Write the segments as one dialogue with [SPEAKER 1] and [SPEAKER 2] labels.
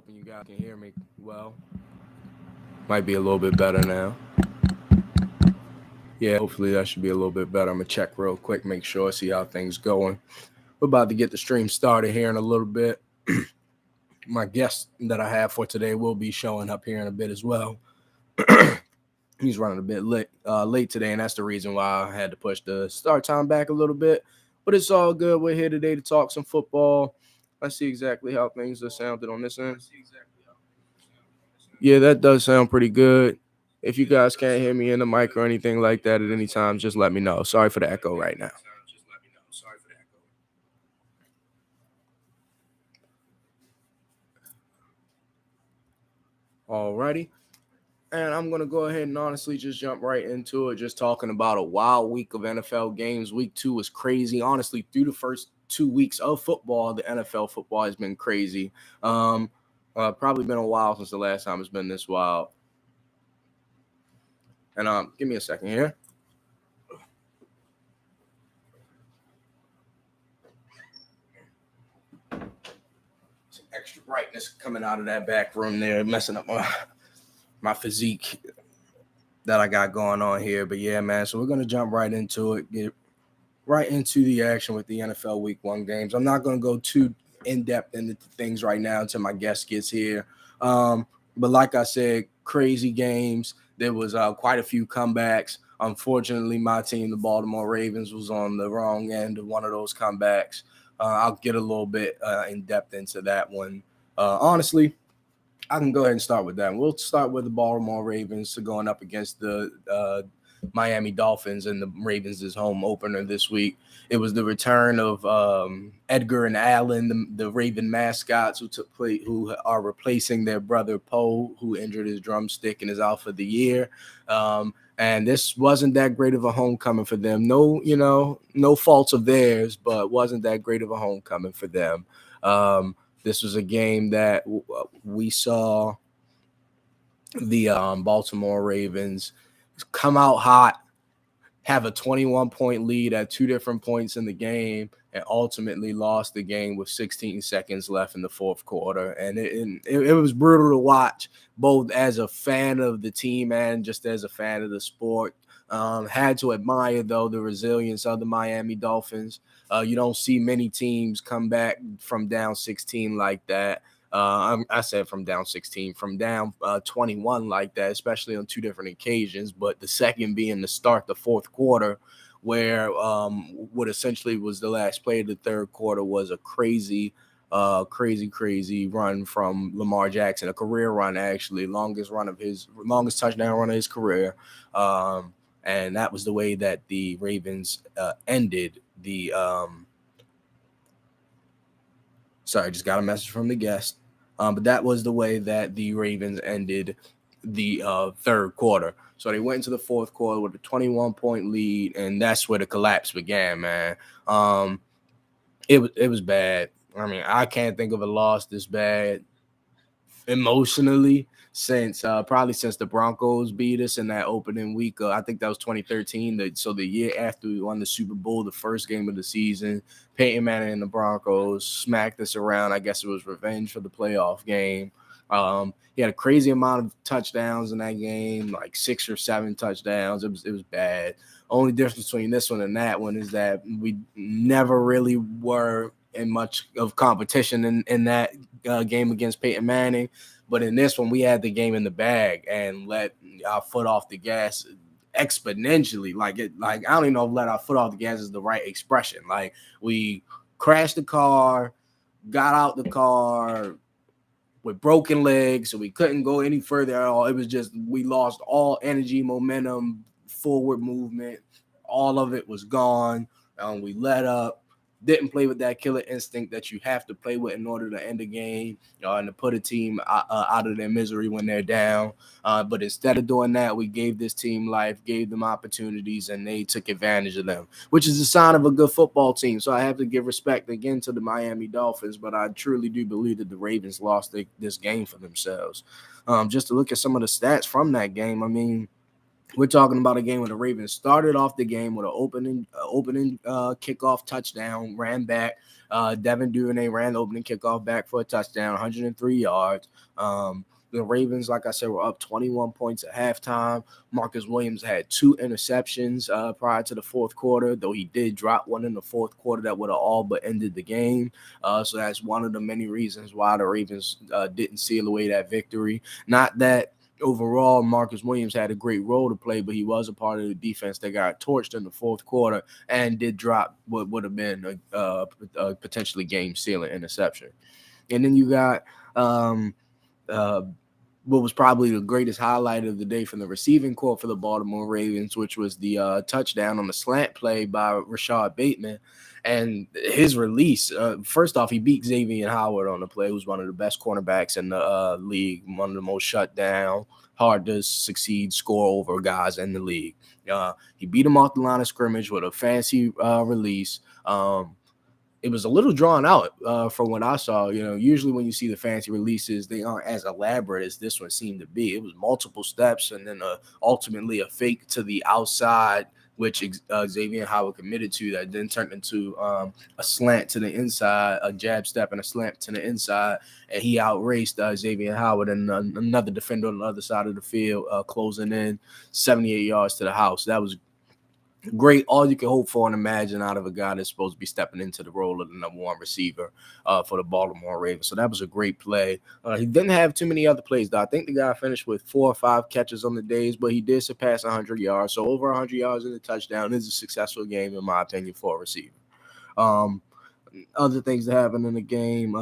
[SPEAKER 1] Hoping you guys can hear me well. Might be a little bit better now. Yeah, hopefully that should be a little bit better. I'm gonna check real quick, make sure, see how things going. We're about to get the stream started here in a little bit. My guest that I have for today will be showing up here in a bit as well. He's running a bit late today, and that's the reason why I had to push the start time back a little bit. But it's all good. We're here today to talk some football. Let's see exactly how things are sounded on this end. Yeah, that does sound pretty good. If you guys can't hear me in the mic or anything like that at any time, just let me know. Sorry for the echo right now. Alrighty. And I'm going to go ahead and honestly just jump right into it. Just talking about a wild week of NFL games. Week 2 was crazy. Honestly, through the first 2 weeks of football, the NFL football has been crazy. Probably been a while since the last time it's been this wild. And give me a second here. Some extra brightness coming out of that back room there, messing up my physique that I got going on here. But yeah, man, so we're going to jump right into it, get right into the action with the NFL Week 1 games. I'm not going to go too in-depth into things right now until my guest gets here. But like I said, crazy games. There was quite a few comebacks. Unfortunately, my team, the Baltimore Ravens, was on the wrong end of one of those comebacks. I'll get a little bit in-depth into that one. Honestly, I can go ahead and start with that. We'll start with the Baltimore Ravens going up against the Miami Dolphins, and the Ravens' home opener this week. It was the return of Edgar and Allen, the Raven mascots who are replacing their brother Poe, who injured his drumstick and is out for the year. And this wasn't that great of a homecoming for them. No faults of theirs, but wasn't that great of a homecoming for them. This was a game that we saw the Baltimore Ravens come out hot, have a 21-point lead at 2 different points in the game, and ultimately lost the game with 16 seconds left in the fourth quarter. And it was brutal to watch, both as a fan of the team and just as a fan of the sport. Had to admire, though, the resilience of the Miami Dolphins. You don't see many teams come back from down 16 like that. I said from down 16, from down 21 like that, especially on 2 different occasions. But the second being to start the fourth quarter, where what essentially was the last play of the third quarter was a crazy run from Lamar Jackson, a career run, actually, longest touchdown run of his career. And that was the way that the Ravens ended the sorry, just got a message from the guest. But that was the way that the Ravens ended the third quarter. So they went into the fourth quarter with a 21-point lead, and that's where the collapse began, man. It was bad. I mean, I can't think of a loss this bad emotionally since the Broncos beat us in that opening week. I think that was 2013. So the year after we won the Super Bowl, the first game of the season, Peyton Manning and the Broncos smacked us around. I guess it was revenge for the playoff game. He had a crazy amount of touchdowns in that game, like 6 or 7 touchdowns. It was bad. Only difference between this one and that one is that we never really were in much of competition in that game against Peyton Manning. But in this one, we had the game in the bag and let our foot off the gas exponentially. Like I don't even know if let our foot off the gas is the right expression. Like, we crashed the car, got out the car with broken legs, so we couldn't go any further at all. It was just, we lost all energy, momentum, forward movement. All of it was gone. We let up. Didn't play with that killer instinct that you have to play with in order to end a game, and to put a team out of their misery when they're down. But instead of doing that, we gave this team life, gave them opportunities, and they took advantage of them, which is a sign of a good football team. So I have to give respect again to the Miami Dolphins, but I truly do believe that the Ravens lost this game for themselves. Just to look at some of the stats from that game, I mean, We're talking about a game where the Ravens started off the game with an opening kickoff touchdown, ran back. Devin Duvernay ran the opening kickoff back for a touchdown, 103 yards. The Ravens, like I said, were up 21 points at halftime. Marcus Williams had 2 interceptions prior to the fourth quarter, though he did drop one in the fourth quarter that would have all but ended the game. So that's one of the many reasons why the Ravens didn't seal away that victory. Not that overall, Marcus Williams had a great role to play, but he was a part of the defense that got torched in the fourth quarter and did drop what would have been a potentially game-sealing interception. And then you got what was probably the greatest highlight of the day from the receiving corps for the Baltimore Ravens, which was the touchdown on the slant play by Rashad Bateman. And his release, first off, he beat Xavier Howard on the play, who's one of the best cornerbacks in the league, one of the most shut down, hard to succeed, score over guys in the league. He beat him off the line of scrimmage with a fancy release. It was a little drawn out from what I saw. Usually when you see the fancy releases, they aren't as elaborate as this one seemed to be. It was multiple steps and then ultimately a fake to the outside, which Xavier Howard committed to, that then turned into a slant to the inside, a jab step and a slant to the inside, and he outraced Xavier Howard and another defender on the other side of the field, closing in 78 yards to the house. That was great, all you can hope for and imagine out of a guy that's supposed to be stepping into the role of the number one receiver for the Baltimore Ravens. So that was a great play. He didn't have too many other plays, though. I think the guy finished with 4 or 5 catches on the days, but he did surpass 100 yards. So over 100 yards in the touchdown is a successful game, in my opinion, for a receiver. Other things that happened in the game,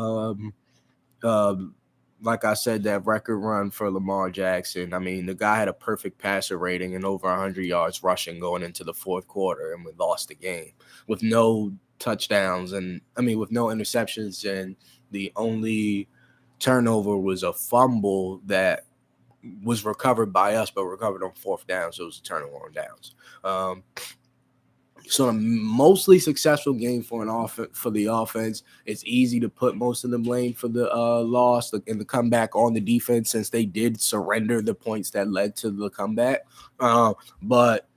[SPEAKER 1] like I said, that record run for Lamar Jackson. I mean, the guy had a perfect passer rating and over 100 yards rushing going into the fourth quarter, and we lost the game with no touchdowns with no interceptions, and the only turnover was a fumble that was recovered by us, but recovered on fourth down, so it was a turnover on downs. So a mostly successful game for the offense. It's easy to put most of the blame for the loss and the comeback on the defense, since they did surrender the points that led to the comeback. But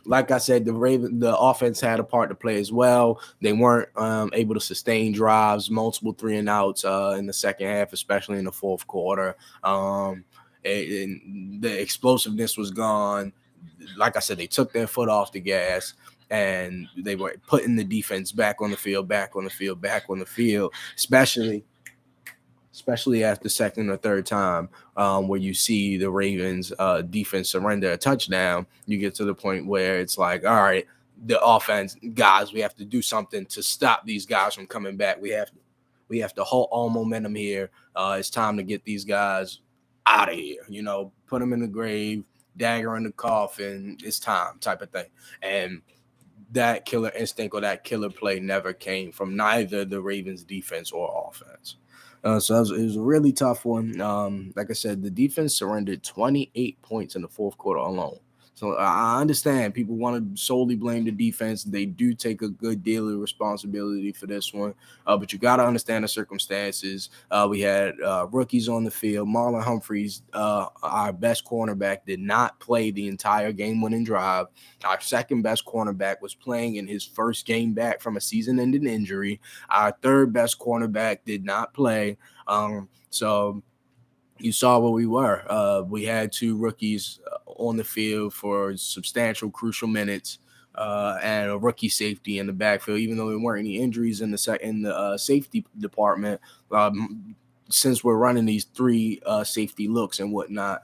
[SPEAKER 1] like I said, the offense had a part to play as well. They weren't able to sustain drives, multiple 3-and-outs in the second half, especially in the fourth quarter. And the explosiveness was gone. Like I said, they took their foot off the gas, and they were putting the defense back on the field, especially after second or third time where you see the Ravens defense surrender a touchdown. You get to the point where it's like, all right, the offense, guys, we have to do something to stop these guys from coming back. We have to halt all momentum here. It's time to get these guys out of here, put them in the grave, dagger in the coffin, it's time type of thing. And that killer instinct or that killer play never came from neither the Ravens defense or offense. So it was a really tough one. Like I said, the defense surrendered 28 points in the fourth quarter alone. So I understand people want to solely blame the defense. They do take a good deal of responsibility for this one. But you got to understand the circumstances. We had rookies on the field. Marlon Humphreys, our best cornerback, did not play the entire game-winning drive. Our second-best cornerback was playing in his first game back from a season-ending injury. Our third-best cornerback did not play. So you saw where we were. We had 2 rookies on the field for substantial, crucial minutes, and a rookie safety in the backfield. Even though there weren't any injuries in the safety department, since we're running these 3 safety looks and whatnot,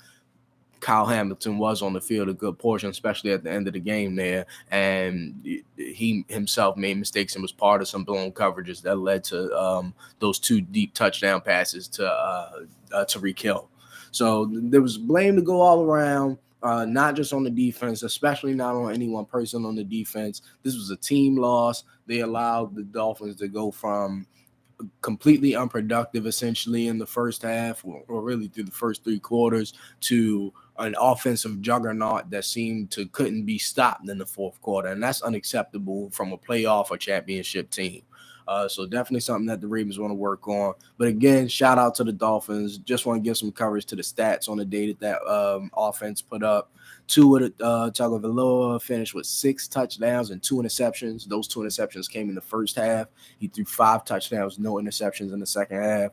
[SPEAKER 1] Kyle Hamilton was on the field a good portion, especially at the end of the game there, and he himself made mistakes and was part of some blown coverages that led to those 2 deep touchdown passes to Tyreek Hill. So there was blame to go all around, not just on the defense, especially not on any one person on the defense. This was a team loss. They allowed the Dolphins to go from completely unproductive essentially in the first half, or really through the first 3 quarters, to an offensive juggernaut that couldn't be stopped in the fourth quarter. And that's unacceptable from a playoff or championship team. So definitely something that the Ravens want to work on. But again, shout out to the Dolphins. Just want to give some coverage to the stats on the day that offense put up. Tagovailoa finished with 6 touchdowns and 2 interceptions. Those 2 interceptions came in the first half. He threw 5 touchdowns, no interceptions in the second half.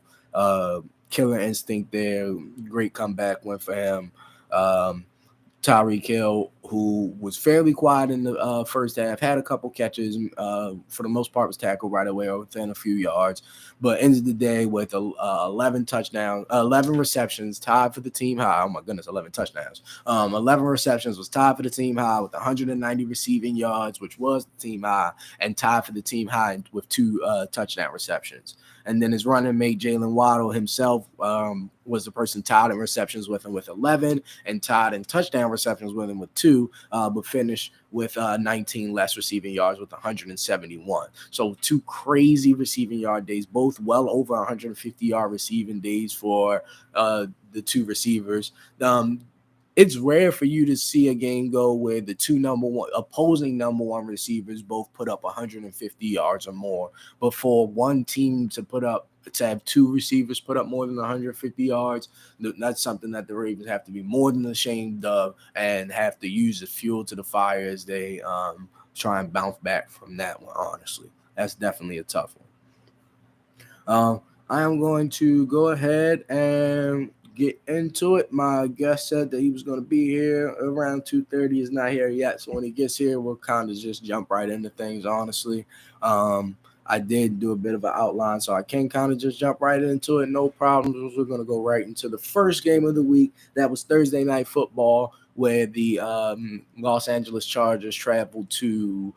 [SPEAKER 1] Killer instinct there. Great comeback win for him. Tyreek Hill, who was fairly quiet in the first half, had a couple catches. For the most part, was tackled right away or within a few yards. But ended the day with 11 touchdowns, 11 receptions, tied for the team high. Oh my goodness, 11 touchdowns. 11 receptions was tied for the team high with 190 receiving yards, which was the team high, and tied for the team high with 2 touchdown receptions. And then his running mate, Jalen Watson himself, was the person tied in receptions with him with 11 and tied in touchdown receptions with him with 2, but finished with 19 less receiving yards with 171. So 2 crazy receiving yard days, both well over 150-yard receiving days for the 2 receivers. It's rare for you to see a game go where the 2 opposing number one receivers both put up 150 yards or more. But for one team to have 2 receivers put up more than 150 yards, that's something that the Ravens have to be more than ashamed of and have to use as fuel to the fire as they try and bounce back from that one, honestly. That's definitely a tough one. I am going to go ahead and get into it. My guest said that he was going to be here around 2:30. He's not here yet, so when he gets here, we'll kind of just jump right into things, honestly. I did do a bit of an outline, so I can kind of just jump right into it. No problems. We're going to go right into the first game of the week. That was Thursday Night Football, where the Los Angeles Chargers traveled to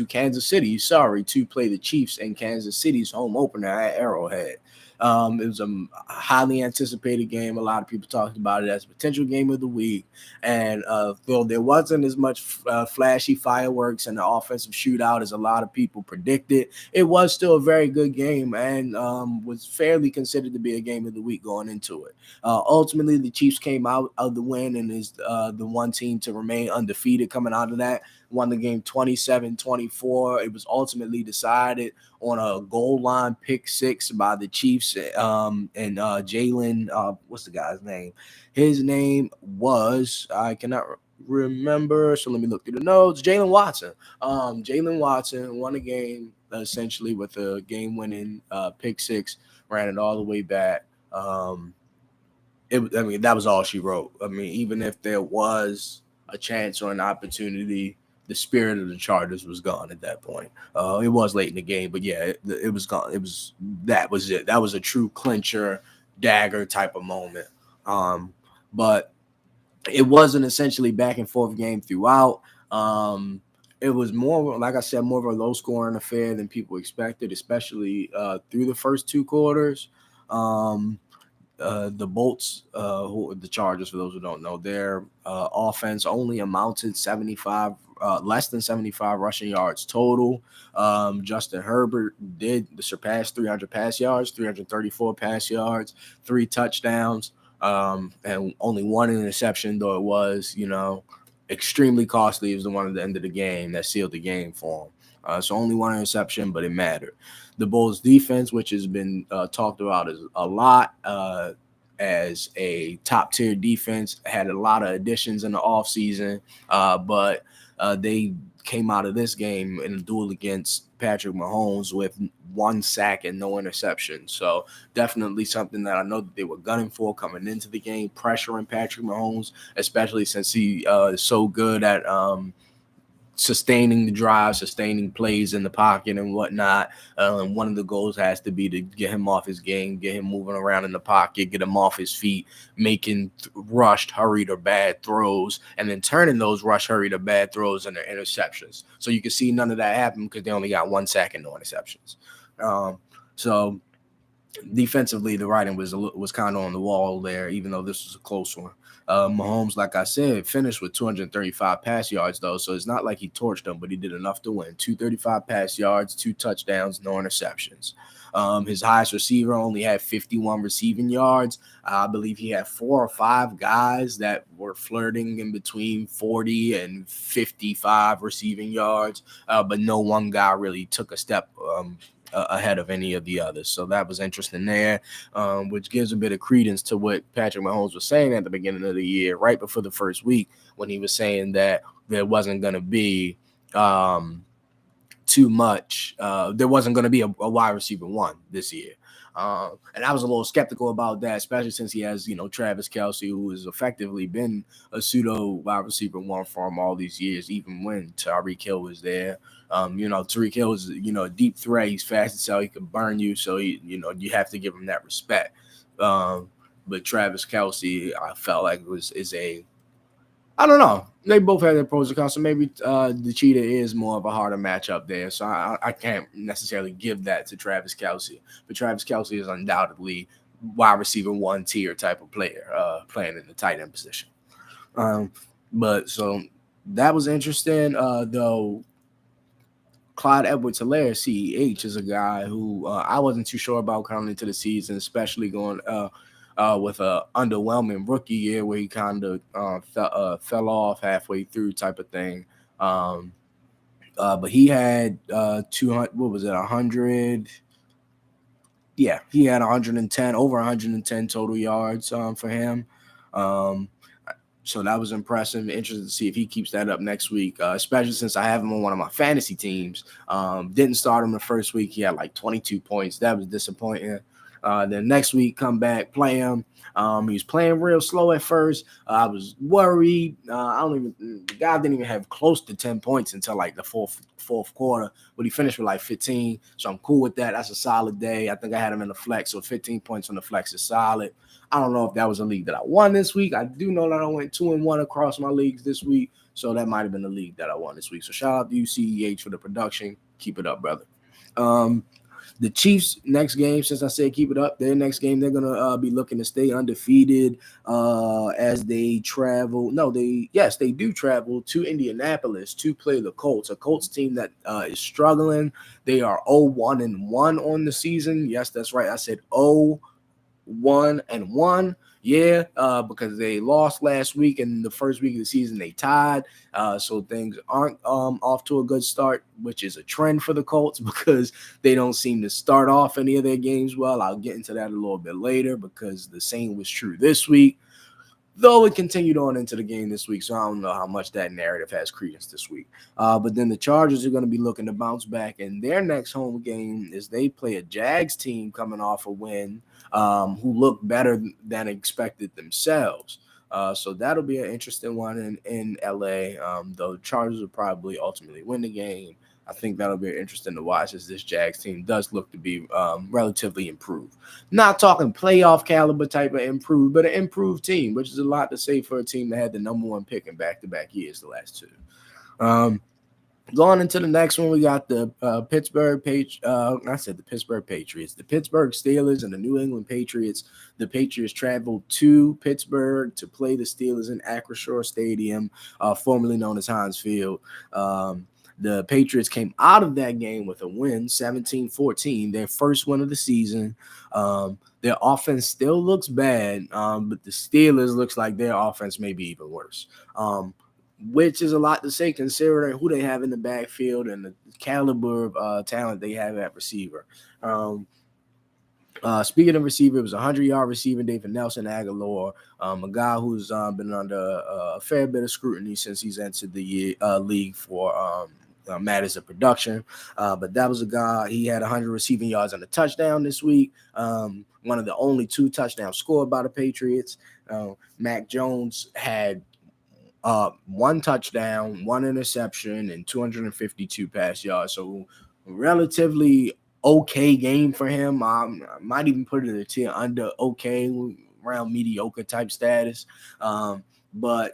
[SPEAKER 1] Kansas City, to play the Chiefs in Kansas City's home opener at Arrowhead. It was a highly anticipated game. A lot of people talked about it as a potential game of the week. And though there wasn't as much flashy fireworks and the offensive shootout as a lot of people predicted, it was still a very good game and was fairly considered to be a game of the week going into it. Ultimately, the Chiefs came out of the win and is the one team to remain undefeated coming out of that. Won the game 27-24. It was ultimately decided on a goal line pick 6 by the Chiefs and Jalen. What's the guy's name? His name was, I cannot remember, so let me look through the notes. Jalen Watson. Jalen Watson won the game essentially with a game-winning pick 6, ran it all the way back. That was all she wrote. Even if there was a chance or an opportunity, the spirit of the Chargers was gone at that point. It was late in the game, but yeah, it was gone. That was it. That was a true clincher, dagger type of moment. But it was an essentially back and forth game throughout. It was more, like I said, more of a low scoring affair than people expected, especially through the first 2 quarters. The Bolts, the Chargers, for those who don't know, their offense only amounted less than 75 rushing yards total. Justin Herbert did surpass 300 pass yards, 334 pass yards, 3 touchdowns, and only 1 interception, though it was, extremely costly. It was the one at the end of the game that sealed the game for him. So only 1 interception, but it mattered. The Bulls defense, which has been talked about a lot as a top-tier defense, had a lot of additions in the offseason, but they came out of this game in a duel against Patrick Mahomes with 1 sack and no interception. So definitely something that I know that they were gunning for coming into the game, pressuring Patrick Mahomes, especially since he is so good at sustaining the drive, sustaining plays in the pocket and whatnot. One of the goals has to be to get him off his game, get him moving around in the pocket, get him off his feet, making rushed, hurried, or bad throws, and then turning those rushed, hurried, or bad throws into interceptions. So you can see none of that happen because they only got 1 sack and no interceptions. So defensively, the writing was kind of on the wall there, even though this was a close one. Mahomes, like I said, finished with 235 pass yards, though, so it's not like he torched them, but he did enough to win. 235 pass yards, 2 touchdowns, no interceptions. His highest receiver only had 51 receiving yards. I believe he had 4 or 5 guys that were flirting in between 40 and 55 receiving yards, but no one guy really took a step ahead of any of the others. So that was interesting there, which gives a bit of credence to what Patrick Mahomes was saying at the beginning of the year, right before the first week, when he was saying that there wasn't going to be too much. There wasn't going to be a wide receiver one this year. And I was a little skeptical about that, especially since he has, Travis Kelce, who has effectively been a pseudo wide receiver one for him all these years, even when Tyreek Hill was there. Tyreek Hill is, a deep threat. He's fast as hell. He can burn you. So, you have to give him that respect. But Travis Kelce, I felt like I don't know. They both have their pros and cons. So maybe the Cheetah is more of a harder matchup there. So I can't necessarily give that to Travis Kelce. But Travis Kelce is undoubtedly wide receiver 1 tier type of player, playing in the tight end position. But so that was interesting, though. Clyde Edwards Hilaire, CEH, is a guy who I wasn't too sure about coming into the season, especially going with a underwhelming rookie year where he kind of fell off halfway through type of thing. But he had 200. What was it? 100. Yeah, he had 110, over 110 total yards for him. So that was impressive. Interested to see if he keeps that up next week, especially since I have him on one of my fantasy teams. Didn't start him the first week. He had like 22 points. That was disappointing. Then next week, come back, play him. He was playing real slow at first. I was worried. The guy didn't even have close to 10 points until like the fourth quarter, but he finished with like 15. So I'm cool with that. That's a solid day. I think I had him in the flex, so 15 points on the flex is solid. I don't know if that was a league that I won this week. I do know that I went 2-1 across my leagues this week, so that might have been the league that I won this week. So shout out to you, CEH, for the production. Keep it up, brother. The Chiefs' next game, since I said keep it up, their next game, they're going to be looking to stay undefeated as they travel. They do travel to Indianapolis to play the Colts, a Colts team that is struggling. They are 0-1-1 on the season. Yes, that's right. I said 0-1-1. Yeah, because they lost last week, and the first week of the season they tied. So things aren't off to a good start, which is a trend for the Colts because they don't seem to start off any of their games well. I'll get into that a little bit later because the same was true this week, though it continued on into the game this week. So I don't know how much that narrative has credence this week. But then the Chargers are going to be looking to bounce back, and their next home game is they play a Jags team coming off a win who look better than expected themselves. So that'll be an interesting one in LA. Though Chargers will probably ultimately win the game. I think that'll be interesting to watch as this Jags team does look to be relatively improved. Not talking playoff caliber type of improved, but an improved team, which is a lot to say for a team that had the number 1 pick in back-to-back years the last 2. Going into the next one, we got the Pittsburgh Patriots, the Pittsburgh Steelers, and the New England Patriots. The Patriots traveled to Pittsburgh to play the Steelers in Acrisure Stadium, formerly known as Heinz Field. The Patriots came out of that game with a win, 17-14, their first win of the season. Their offense still looks bad, but the Steelers looks like their offense may be even worse. Which is a lot to say considering who they have in the backfield and the caliber of talent they have at receiver. Speaking of receiver, it was a 100-yard receiving day for Nelson Aguilar, a guy who's been under a fair bit of scrutiny since he's entered the league for matters of production. But that was a guy, he had 100 receiving yards and a touchdown this week. One of the only 2 touchdowns scored by the Patriots. Mac Jones had 1 touchdown, 1 interception, and 252 pass yards. So relatively okay game for him. I might even put it in a tier under okay, around mediocre type status. But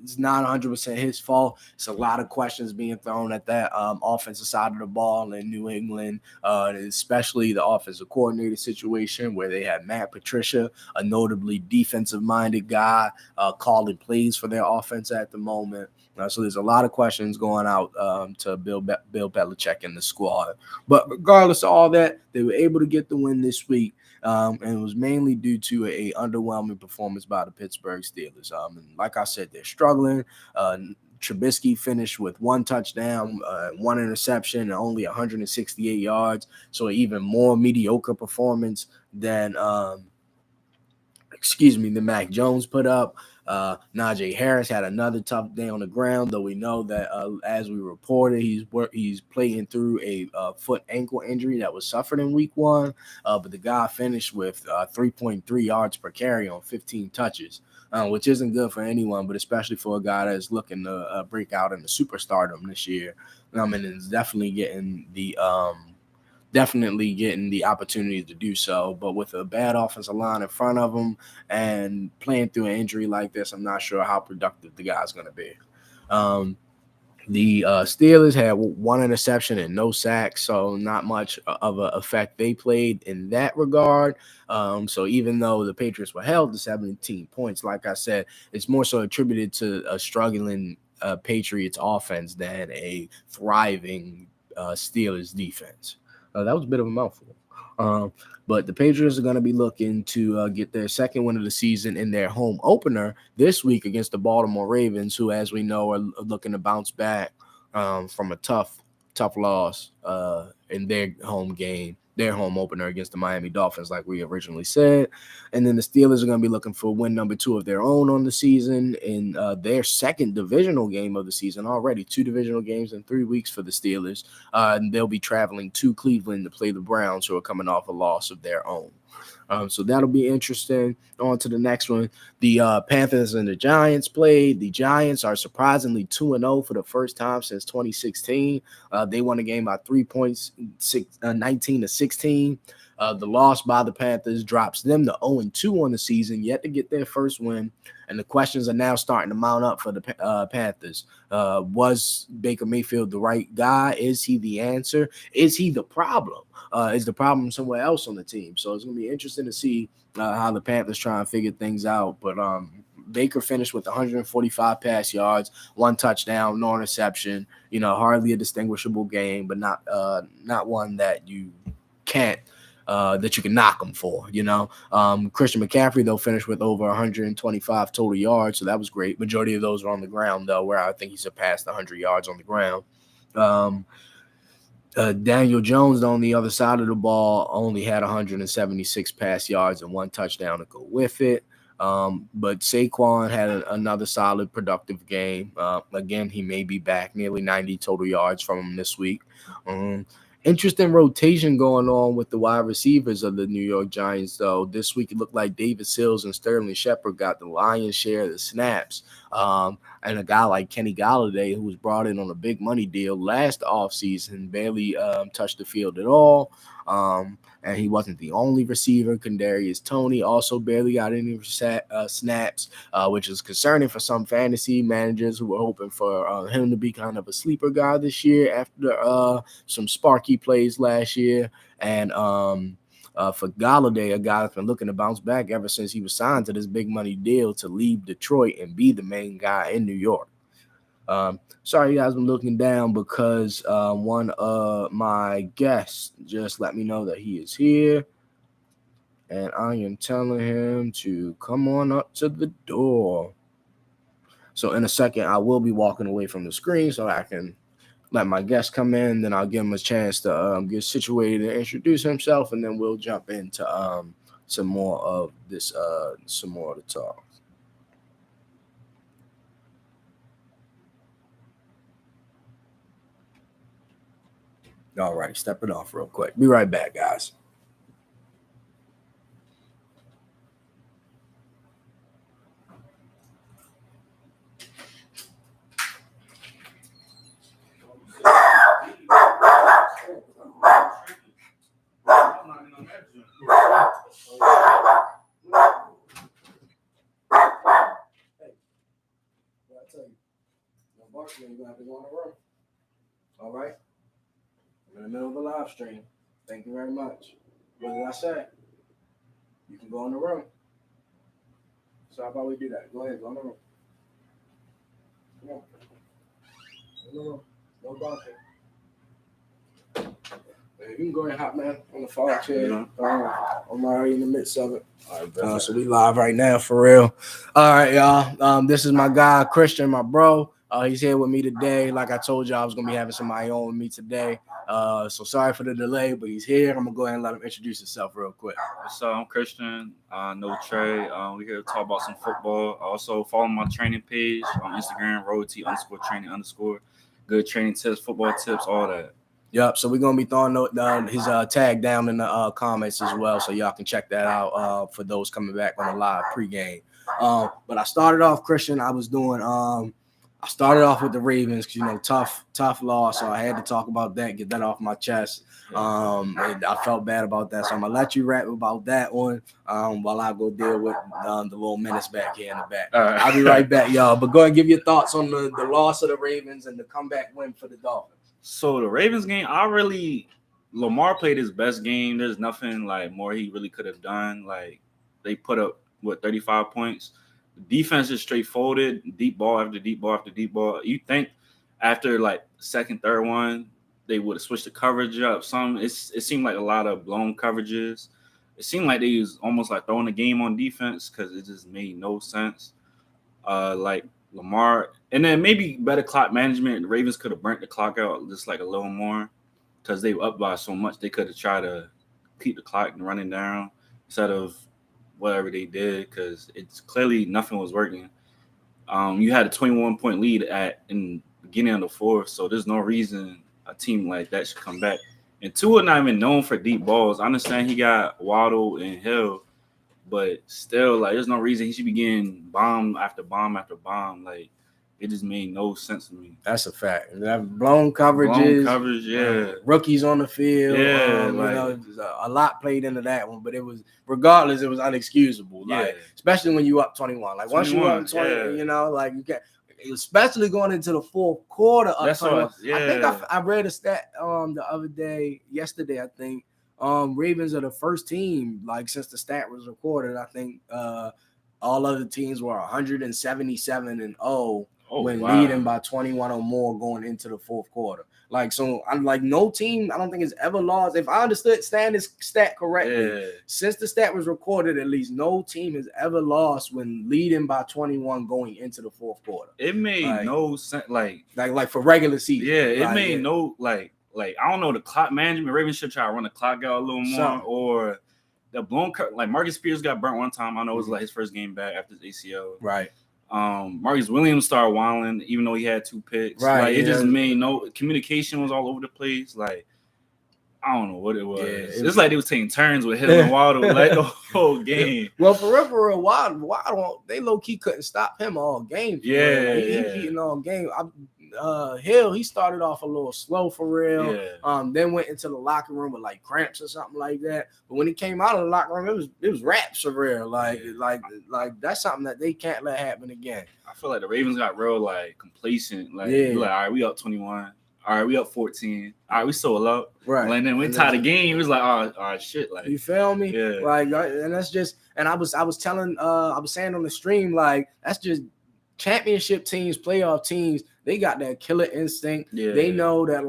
[SPEAKER 1] it's not 100% his fault. It's a lot of questions being thrown at that offensive side of the ball in New England, especially the offensive coordinator situation where they have Matt Patricia, a notably defensive-minded guy, calling plays for their offense at the moment. So there's a lot of questions going out to Bill Belichick and the squad. But regardless of all that, they were able to get the win this week. And it was mainly due to a underwhelming performance by the Pittsburgh Steelers. And like I said, they're struggling. Trubisky finished with 1 touchdown, 1 interception, and only 168 yards. So even more mediocre performance than Mac Jones put up. Najee Harris had another tough day on the ground, though we know that as we reported, he's playing through a foot ankle injury that was suffered in week 1. But the guy finished with 3.3 yards per carry on 15 touches, which isn't good for anyone, but especially for a guy that's looking to break out in the superstardom this year. And is definitely getting the opportunity to do so. But with a bad offensive line in front of him and playing through an injury like this, I'm not sure how productive the guy's going to be. The Steelers had 1 interception and no sacks, so not much of an effect they played in that regard. So even though the Patriots were held to 17 points, like I said, it's more so attributed to a struggling Patriots offense than a thriving Steelers defense. That was a bit of a mouthful. But the Patriots are going to be looking to get their second win of the season in their home opener this week against the Baltimore Ravens, who, as we know, are looking to bounce back from a tough loss in their home opener against the Miami Dolphins, like we originally said. And then the Steelers are going to be looking for win number 2 of their own on the season in their second divisional game of the season already. 2 divisional games in 3 weeks for the Steelers. And they'll be traveling to Cleveland to play the Browns, who are coming off a loss of their own. So that'll be interesting. On to the next one. The Panthers and the Giants played. The Giants are surprisingly 2-0 for the first time since 2016. They won a game by 3 points, 19-16. The loss by the Panthers drops them to 0-2 on the season, yet to get their first win. And the questions are now starting to mount up for the Panthers. Was Baker Mayfield the right guy? Is he the answer? Is he the problem? Is the problem somewhere else on the team? So it's going to be interesting to see how the Panthers try and figure things out. But Baker finished with 145 pass yards, 1 touchdown, no interception. Hardly a distinguishable game, but not one that you can't. That you can knock them for, Christian McCaffrey, though, finished with over 125 total yards, so that was great. Majority of those were on the ground, though, where I think he surpassed 100 yards on the ground. Daniel Jones, on the other side of the ball, only had 176 pass yards and 1 touchdown to go with it. But Saquon had another solid, productive game. Again, he may be back, nearly 90 total yards from him this week. Interesting rotation going on with the wide receivers of the New York Giants, though. This week, it looked like David Sills and Sterling Shepard got the lion's share of the snaps. And a guy like Kenny Golladay, who was brought in on a big money deal last offseason, barely touched the field at all. And he wasn't the only receiver. Kadarius Toney also barely got any snaps, which is concerning for some fantasy managers who were hoping for him to be kind of a sleeper guy this year after some sparky plays last year. And for Golladay, a guy that's been looking to bounce back ever since he was signed to this big money deal to leave Detroit and be the main guy in New York. Sorry, you guys, I'm looking down because one of my guests just let me know that he is here. And I am telling him to come on up to the door. So in a second, I will be walking away from the screen so I can let my guest come in. Then I'll give him a chance to get situated and introduce himself. And then we'll jump into some more of the talk. All right, step it off real quick. Be right back, guys. tell you. No Barkley, you're going to have to go in the room. All right? I'm in the middle of a live stream. Thank you very much. What did I say? You can go in the room. So how about we do that? Go ahead, go in the room. Come on. Go in the room. No Barkley. You can go ahead and hop, man, on the phone chair. I'm already in the midst of it. All right, so we live right now, for real. All right, y'all. This is my guy, Christian, my bro. He's here with me today. Like I told you, I was going to be having somebody on with me today. So sorry for the delay, but he's here. I'm going to go ahead and let him introduce himself real quick.
[SPEAKER 2] So I'm Christian, no Trey. We're here to talk about some football. Also, follow my training page on Instagram, roadT_training_. Good training tips, football tips, all that.
[SPEAKER 1] Yep, so we're going to be throwing his tag down in the comments as well, so y'all can check that out for those coming back on the live pregame. But I started off, Christian, I started off with the Ravens because, tough loss, so I had to talk about that, get that off my chest. And I felt bad about that, so I'm going to let you rap about that one while I go deal with the little menace back here in the back. All right. I'll be right back, y'all, but go ahead and give your thoughts on the loss of the Ravens and the comeback win for the Dolphins.
[SPEAKER 2] So the Ravens game, Lamar played his best game. There's nothing more he really could have done. They put up 35 points. The defense is straight folded, deep ball after deep ball after deep ball. You think after second, third one, they would have switched the coverage up. It seemed like a lot of blown coverages. It seemed like they was almost throwing the game on defense because it just made no sense. Lamar, and then maybe better clock management. The Ravens could have burnt the clock out just a little more because they were up by so much. They could have tried to keep the clock running down instead of whatever they did because it's clearly nothing was working. You had a 21-point lead in the beginning of the fourth, so there's no reason a team like that should come back. And Tua not even known for deep balls. I understand he got Waddle and Hill, but still, there's no reason he should be getting bomb after bomb after bomb. It just made no sense to me.
[SPEAKER 1] That's a fact. That blown coverages,
[SPEAKER 2] yeah.
[SPEAKER 1] Rookies on the field.
[SPEAKER 2] Yeah,
[SPEAKER 1] a lot played into that one, but it was unexcusable. Especially when you up 21. Once you up 20, you can't. Especially going into the fourth quarter. That's 21. I think I read a stat yesterday. I think. Ravens are the first team, since the stat was recorded. I think all other teams were 177-0 leading by 21 or more going into the fourth quarter. So I'm no team, I don't think has ever lost. If I understand this stat correctly, since the stat was recorded, at least no team has ever lost when leading by 21 going into the fourth quarter.
[SPEAKER 2] It made no sense.
[SPEAKER 1] For regular season.
[SPEAKER 2] Yeah, it made no I don't know, the clock management. Ravens should try to run the clock out a little more, or the blown Marcus Spears got burnt one time. I know it was his first game back after his ACL.
[SPEAKER 1] Right.
[SPEAKER 2] Marcus Williams started wilding, even though he had 2 picks.
[SPEAKER 1] Right.
[SPEAKER 2] It just made no communication was all over the place. I don't know what it was. Yeah, it's they was taking turns with Hill and Waddle the whole game.
[SPEAKER 1] Well, for real, Waddle, they low key couldn't stop him all game. He beating all game. Hill, he started off a little slow for real. Then went into the locker room with cramps or something like that. But when he came out of the locker room, it was raps for real. That's something that they can't let happen again.
[SPEAKER 2] I feel the Ravens got real complacent. All right, we up 21. All right, we up 14. All right, we sold up.
[SPEAKER 1] Right.
[SPEAKER 2] And then we tied the game. It was all right, shit.
[SPEAKER 1] You feel me?
[SPEAKER 2] Yeah.
[SPEAKER 1] And that's just, and I was saying on the stream, that's just championship teams, playoff teams. They got that killer instinct. Yeah. They know that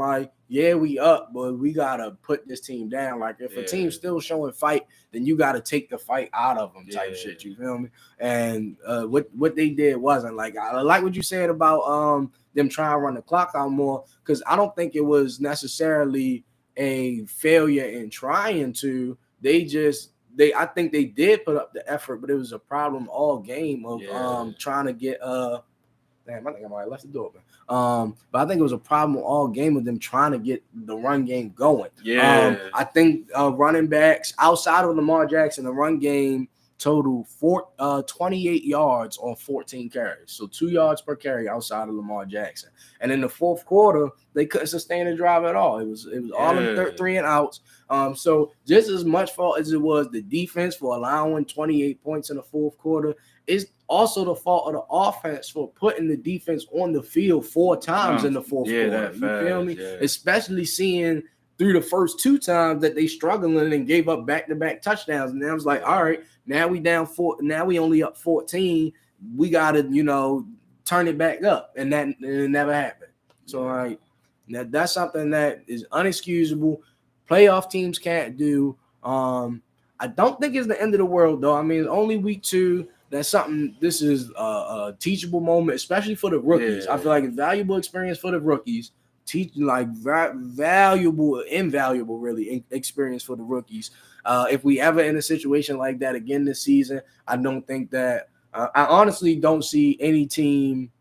[SPEAKER 1] we up, but we gotta put this team down. If a team's still showing fight, then you gotta take the fight out of them type shit. You feel me? And what they did wasn't I like what you said about them trying to run the clock out more, because I don't think it was necessarily a failure in trying to. I think they did put up the effort, but it was a problem all game of trying to get Damn, I think I might have left the door open. But I think it was a problem all game with them trying to get the run game going. I think running backs outside of Lamar Jackson, the run game total 28 yards on 14 carries. So 2 yards per carry outside of Lamar Jackson. And in the fourth quarter, they couldn't sustain a drive at all. It was all in 3 and outs. So just as much fault as it was the defense for allowing 28 points in the fourth quarter, it's also the fault of the offense for putting the defense on the field 4 times in the fourth quarter. You feel me?
[SPEAKER 2] Yeah.
[SPEAKER 1] Especially seeing through the first 2 times that they struggling and gave up back-to-back touchdowns. And I was like, all right, now we down 4. Now we only up 14. We got to, turn it back up. And it never happened. So, like, that's something that is unexcusable. Playoff teams can't do. I don't think it's the end of the world, though. I mean, it's only week 2. That's something. This is a teachable moment, especially for the rookies. I feel like it's valuable experience for the rookies. Invaluable, really, experience for the rookies. If we ever in a situation like that again this season, I don't think that. I honestly don't see any team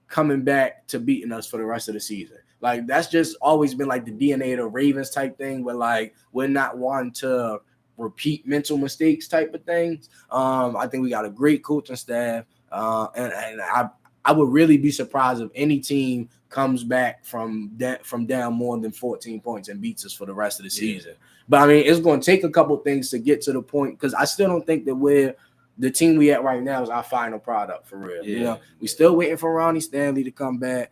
[SPEAKER 1] coming back to beating us for the rest of the season. Like, that's just always been like the DNA of the Ravens type thing, where like we're not one to repeat mental mistakes type of things. I think we got a great coaching staff, and I would really be surprised if any team comes back from down more than 14 points and beats us for the rest of the season. But I mean, it's going to take a couple things to get to the point, because I still don't think that the team we at right now is our final product for real. We still waiting for Ronnie Stanley to come back.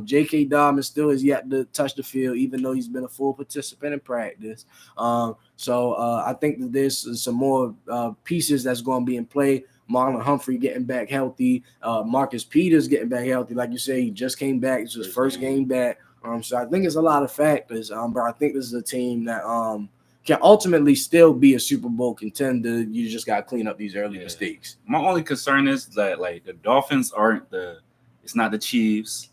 [SPEAKER 1] J.K. Dobbins still has yet to touch the field, even though he's been a full participant in practice. So I think that there's some more pieces that's going to be in play. Marlon Humphrey getting back healthy. Marcus Peters getting back healthy. Like you say, he just came back. It's his first game back. So I think it's a lot of factors. But I think this is a team that can ultimately still be a Super Bowl contender. You just got to clean up these early mistakes.
[SPEAKER 2] My only concern is that, like, the Dolphins it's not the Chiefs.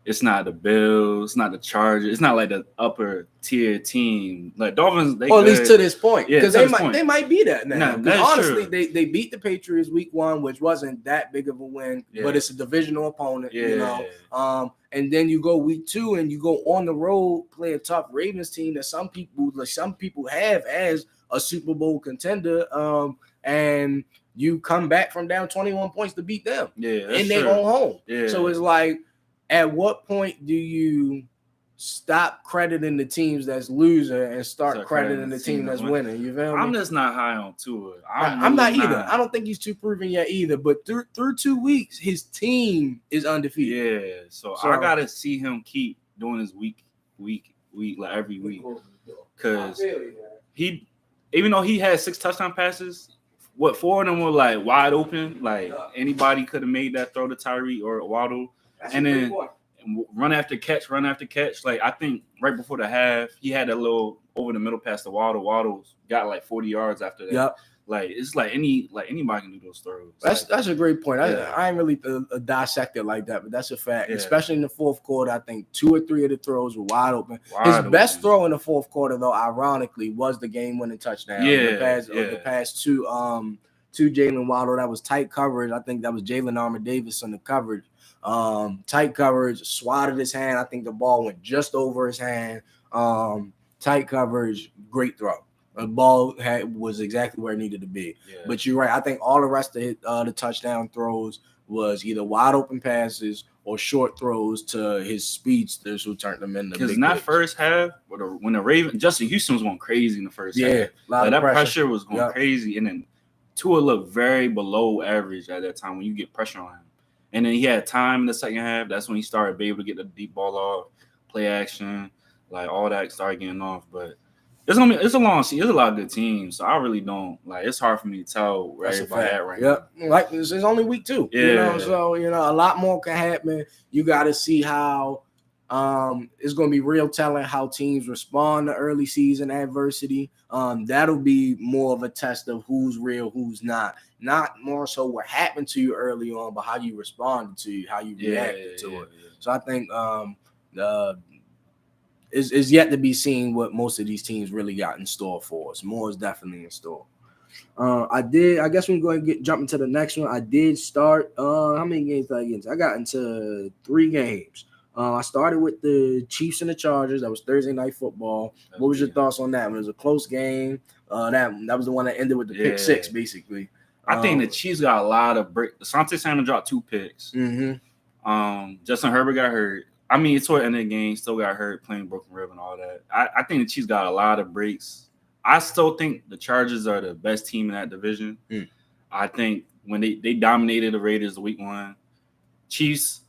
[SPEAKER 2] It's not the Bills. It's not the Chargers. It's not like the upper tier team. Like, Dolphins,
[SPEAKER 1] at least to this point, because they might be that now.
[SPEAKER 2] That's
[SPEAKER 1] honestly,
[SPEAKER 2] true.
[SPEAKER 1] they beat the Patriots week 1, which wasn't that big of a win, but it's a divisional opponent, And then you go week 2 and you go on the road, play a tough Ravens team that some people have as a Super Bowl contender, and you come back from down 21 points to beat them in their own home. So it's like, at what point do you stop crediting the teams that's losing and start crediting the team that's winning? You feel me?
[SPEAKER 2] I'm just not high on Tua.
[SPEAKER 1] I'm not either. I don't think he's too proven yet either. But through 2 weeks, his team is undefeated.
[SPEAKER 2] Yeah, so I gotta see him keep doing his week like every week, because even though he had 6 touchdown passes, 4 of them were like wide open. Like, anybody could have made that throw to Tyreek or Waddle. And then run after catch. Like, I think right before the half, he had a little over the middle pass to Waddle. Waddle got like 40 yards after that.
[SPEAKER 1] Yep.
[SPEAKER 2] Like, it's like anybody can do those throws.
[SPEAKER 1] That's a great point. I ain't really dissect it like that, but that's a fact. Especially in the fourth quarter, I think 2 or 3 of the throws were wide open. His best throw in the fourth quarter, though, ironically, was the game-winning touchdown. The pass to Jalen Waddle. That was tight coverage. I think that was Jalen Armour-Davis on the coverage. Tight coverage, swatted his hand. I think the ball went just over his hand. Tight coverage, great throw. The ball was exactly where it needed to be. But you're right. I think all the rest of the touchdown throws was either wide open passes or short throws to his speedsters who turned them into big
[SPEAKER 2] Because in that first half, when the Ravens, Justin Houston was going crazy in the first half. Like, that pressure was going crazy. And then Tua looked very below average at that time when you get pressure on him. And then he had time in the second half. That's when he started being able to get the deep ball off, play action, like all that started getting off. But it's a long season. There's a lot of good teams, so I really don't it's hard for me to tell where everybody at right now.
[SPEAKER 1] Like, it's only week 2. So a lot more can happen. You got to see how it's going to be real telling how teams respond to early season adversity. That'll be more of a test of who's real, who's not more so what happened to you early on, but how you responded to it, how you reacted to it. So I think is yet to be seen what most of these teams really got in store for us. More is definitely in store. I guess we're going to jump into the next one. I did start. How many games did I get into? I got into 3 games. I started with the Chiefs and the Chargers. That was Thursday Night Football. What was your thoughts on that one? It was a close game. That was the one that ended with the pick 6, basically.
[SPEAKER 2] I think the Chiefs got a lot of breaks. Asante Samuel dropped 2 picks. Justin Herbert got hurt. I mean, it's toward the end of the game. Still got hurt playing broken rib and all that. I think the Chiefs got a lot of breaks. I still think the Chargers are the best team in that division. I think when they dominated the Raiders the week 1. Chiefs,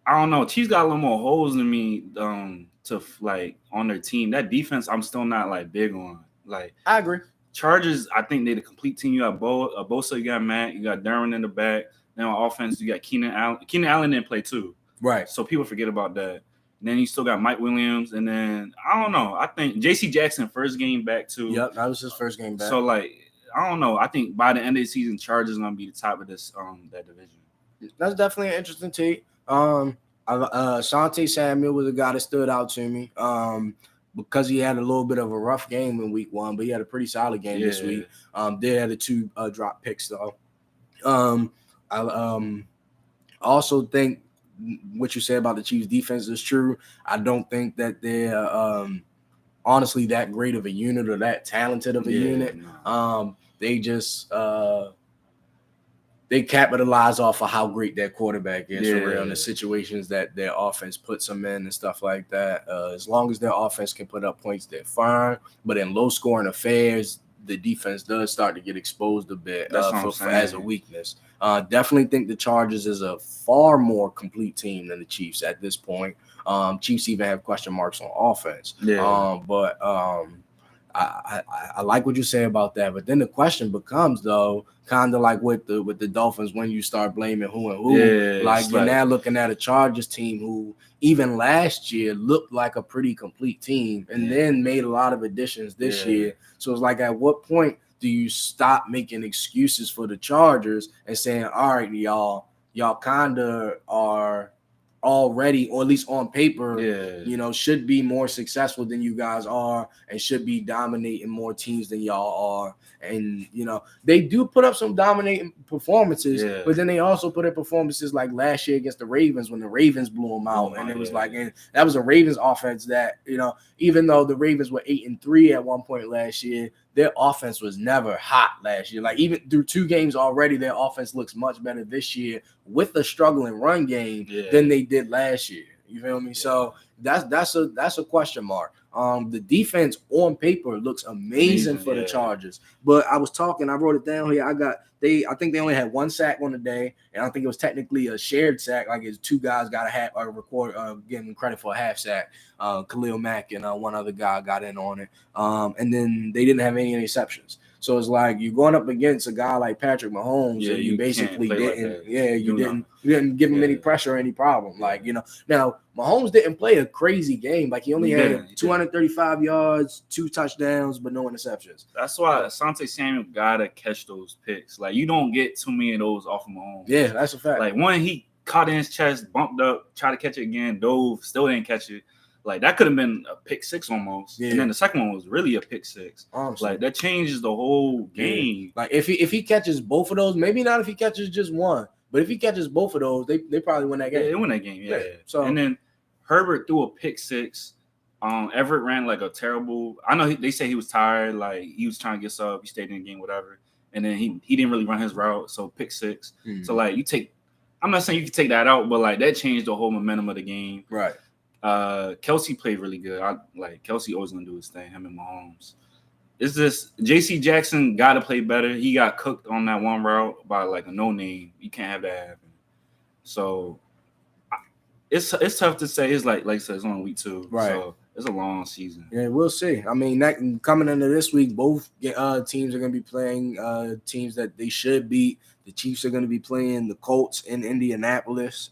[SPEAKER 2] I don't know. Chiefs got a little more holes than me to like on their team. That defense, I'm still not like big on. Like
[SPEAKER 1] I agree.
[SPEAKER 2] Chargers, I think they're the complete team. You got Bosa, you got Matt, you got Derwin in the back. Then on offense, you got Keenan Allen. Keenan Allen didn't play too.
[SPEAKER 1] Right.
[SPEAKER 2] So people forget about that. And then you still got Mike Williams. And then, I don't know. I think J.C. Jackson, first game back too.
[SPEAKER 1] Yep, that was his first game back.
[SPEAKER 2] So, like, I don't know. I think by the end of the season, Chargers going to be the top of this that division.
[SPEAKER 1] That's definitely an interesting take. Asante Samuel was a guy that stood out to me because he had a little bit of a rough game in week 1, but he had a pretty solid game this week. They had the 2 drop picks, though. I also think what you said about the Chiefs defense is true. I don't think that they're honestly that great of a unit or that talented of a unit. No. They just they capitalize off of how great their quarterback is for real, and the situations that their offense puts them in and stuff like that. As long as their offense can put up points, they're fine. But in low-scoring affairs, the defense does start to get exposed a bit as a weakness. Definitely think the Chargers is a far more complete team than the Chiefs at this point. Chiefs even have question marks on offense. But I like what you say about that. But then the question becomes, though, kind of like with the Dolphins, when you start blaming who and who. You're now looking at a Chargers team who even last year looked like a pretty complete team and then made a lot of additions this year. So it's like, at what point do you stop making excuses for the Chargers and saying, all right, y'all kind of are already, or at least on paper, should be more successful than you guys are and should be dominating more teams than y'all are. And, they do put up some dominating performances, but then they also put up performances like last year against the Ravens when the Ravens blew them out. And it was and that was a Ravens offense that, even though the Ravens were 8-3 at one point last year, their offense was never hot last year. Like, even through 2 games already, their offense looks much better this year with a struggling run game than they did last year. You feel me? So that's a question mark. The defense on paper looks amazing for the Chargers. But I wrote it down here. I think they only had 1 sack on the day, and I think it was technically a shared sack. Like, it's 2 guys got getting credit for a half sack. Khalil Mack and one other guy got in on it. And then they didn't have any interceptions. So it's like you're going up against a guy like Patrick Mahomes, and you basically didn't. You didn't give him any pressure or any problem. Like, now Mahomes didn't play a crazy game. Like, he only had 235 yards, 2 touchdowns, but no interceptions.
[SPEAKER 2] That's why Asante Samuel gotta catch those picks. Like, you don't get too many of those off of Mahomes.
[SPEAKER 1] Yeah, that's a fact.
[SPEAKER 2] Like, one, he caught in his chest, bumped up, tried to catch it again, dove, still didn't catch it. Like, that could have been a pick 6 almost. And then the second one was really a pick 6. Honestly. Like, that changes the whole game.
[SPEAKER 1] Like, if he catches both of those, maybe not if he catches just one, but if he catches both of those, they probably win that game.
[SPEAKER 2] Yeah, they win that game, So, and then Herbert threw a pick 6. Everett ran like a terrible – I know they say he was tired. Like, he was trying to get sub. He stayed in the game, whatever. And then he didn't really run his route, so pick 6. So, like, I'm not saying you can take that out, but, like, that changed the whole momentum of the game.
[SPEAKER 1] Right.
[SPEAKER 2] Kelsey played really good. Kelsey always gonna do his thing, him and Mahomes. It's just J.C. Jackson got to play better. He got cooked on that one route by like a no-name. You can't have that happen. So it's tough to say. It's like I said, it's only week 2.
[SPEAKER 1] Right.
[SPEAKER 2] So it's a long season.
[SPEAKER 1] Yeah, we'll see. I mean, coming into this week, both teams are going to be playing teams that they should beat. The Chiefs are going to be playing the Colts in Indianapolis,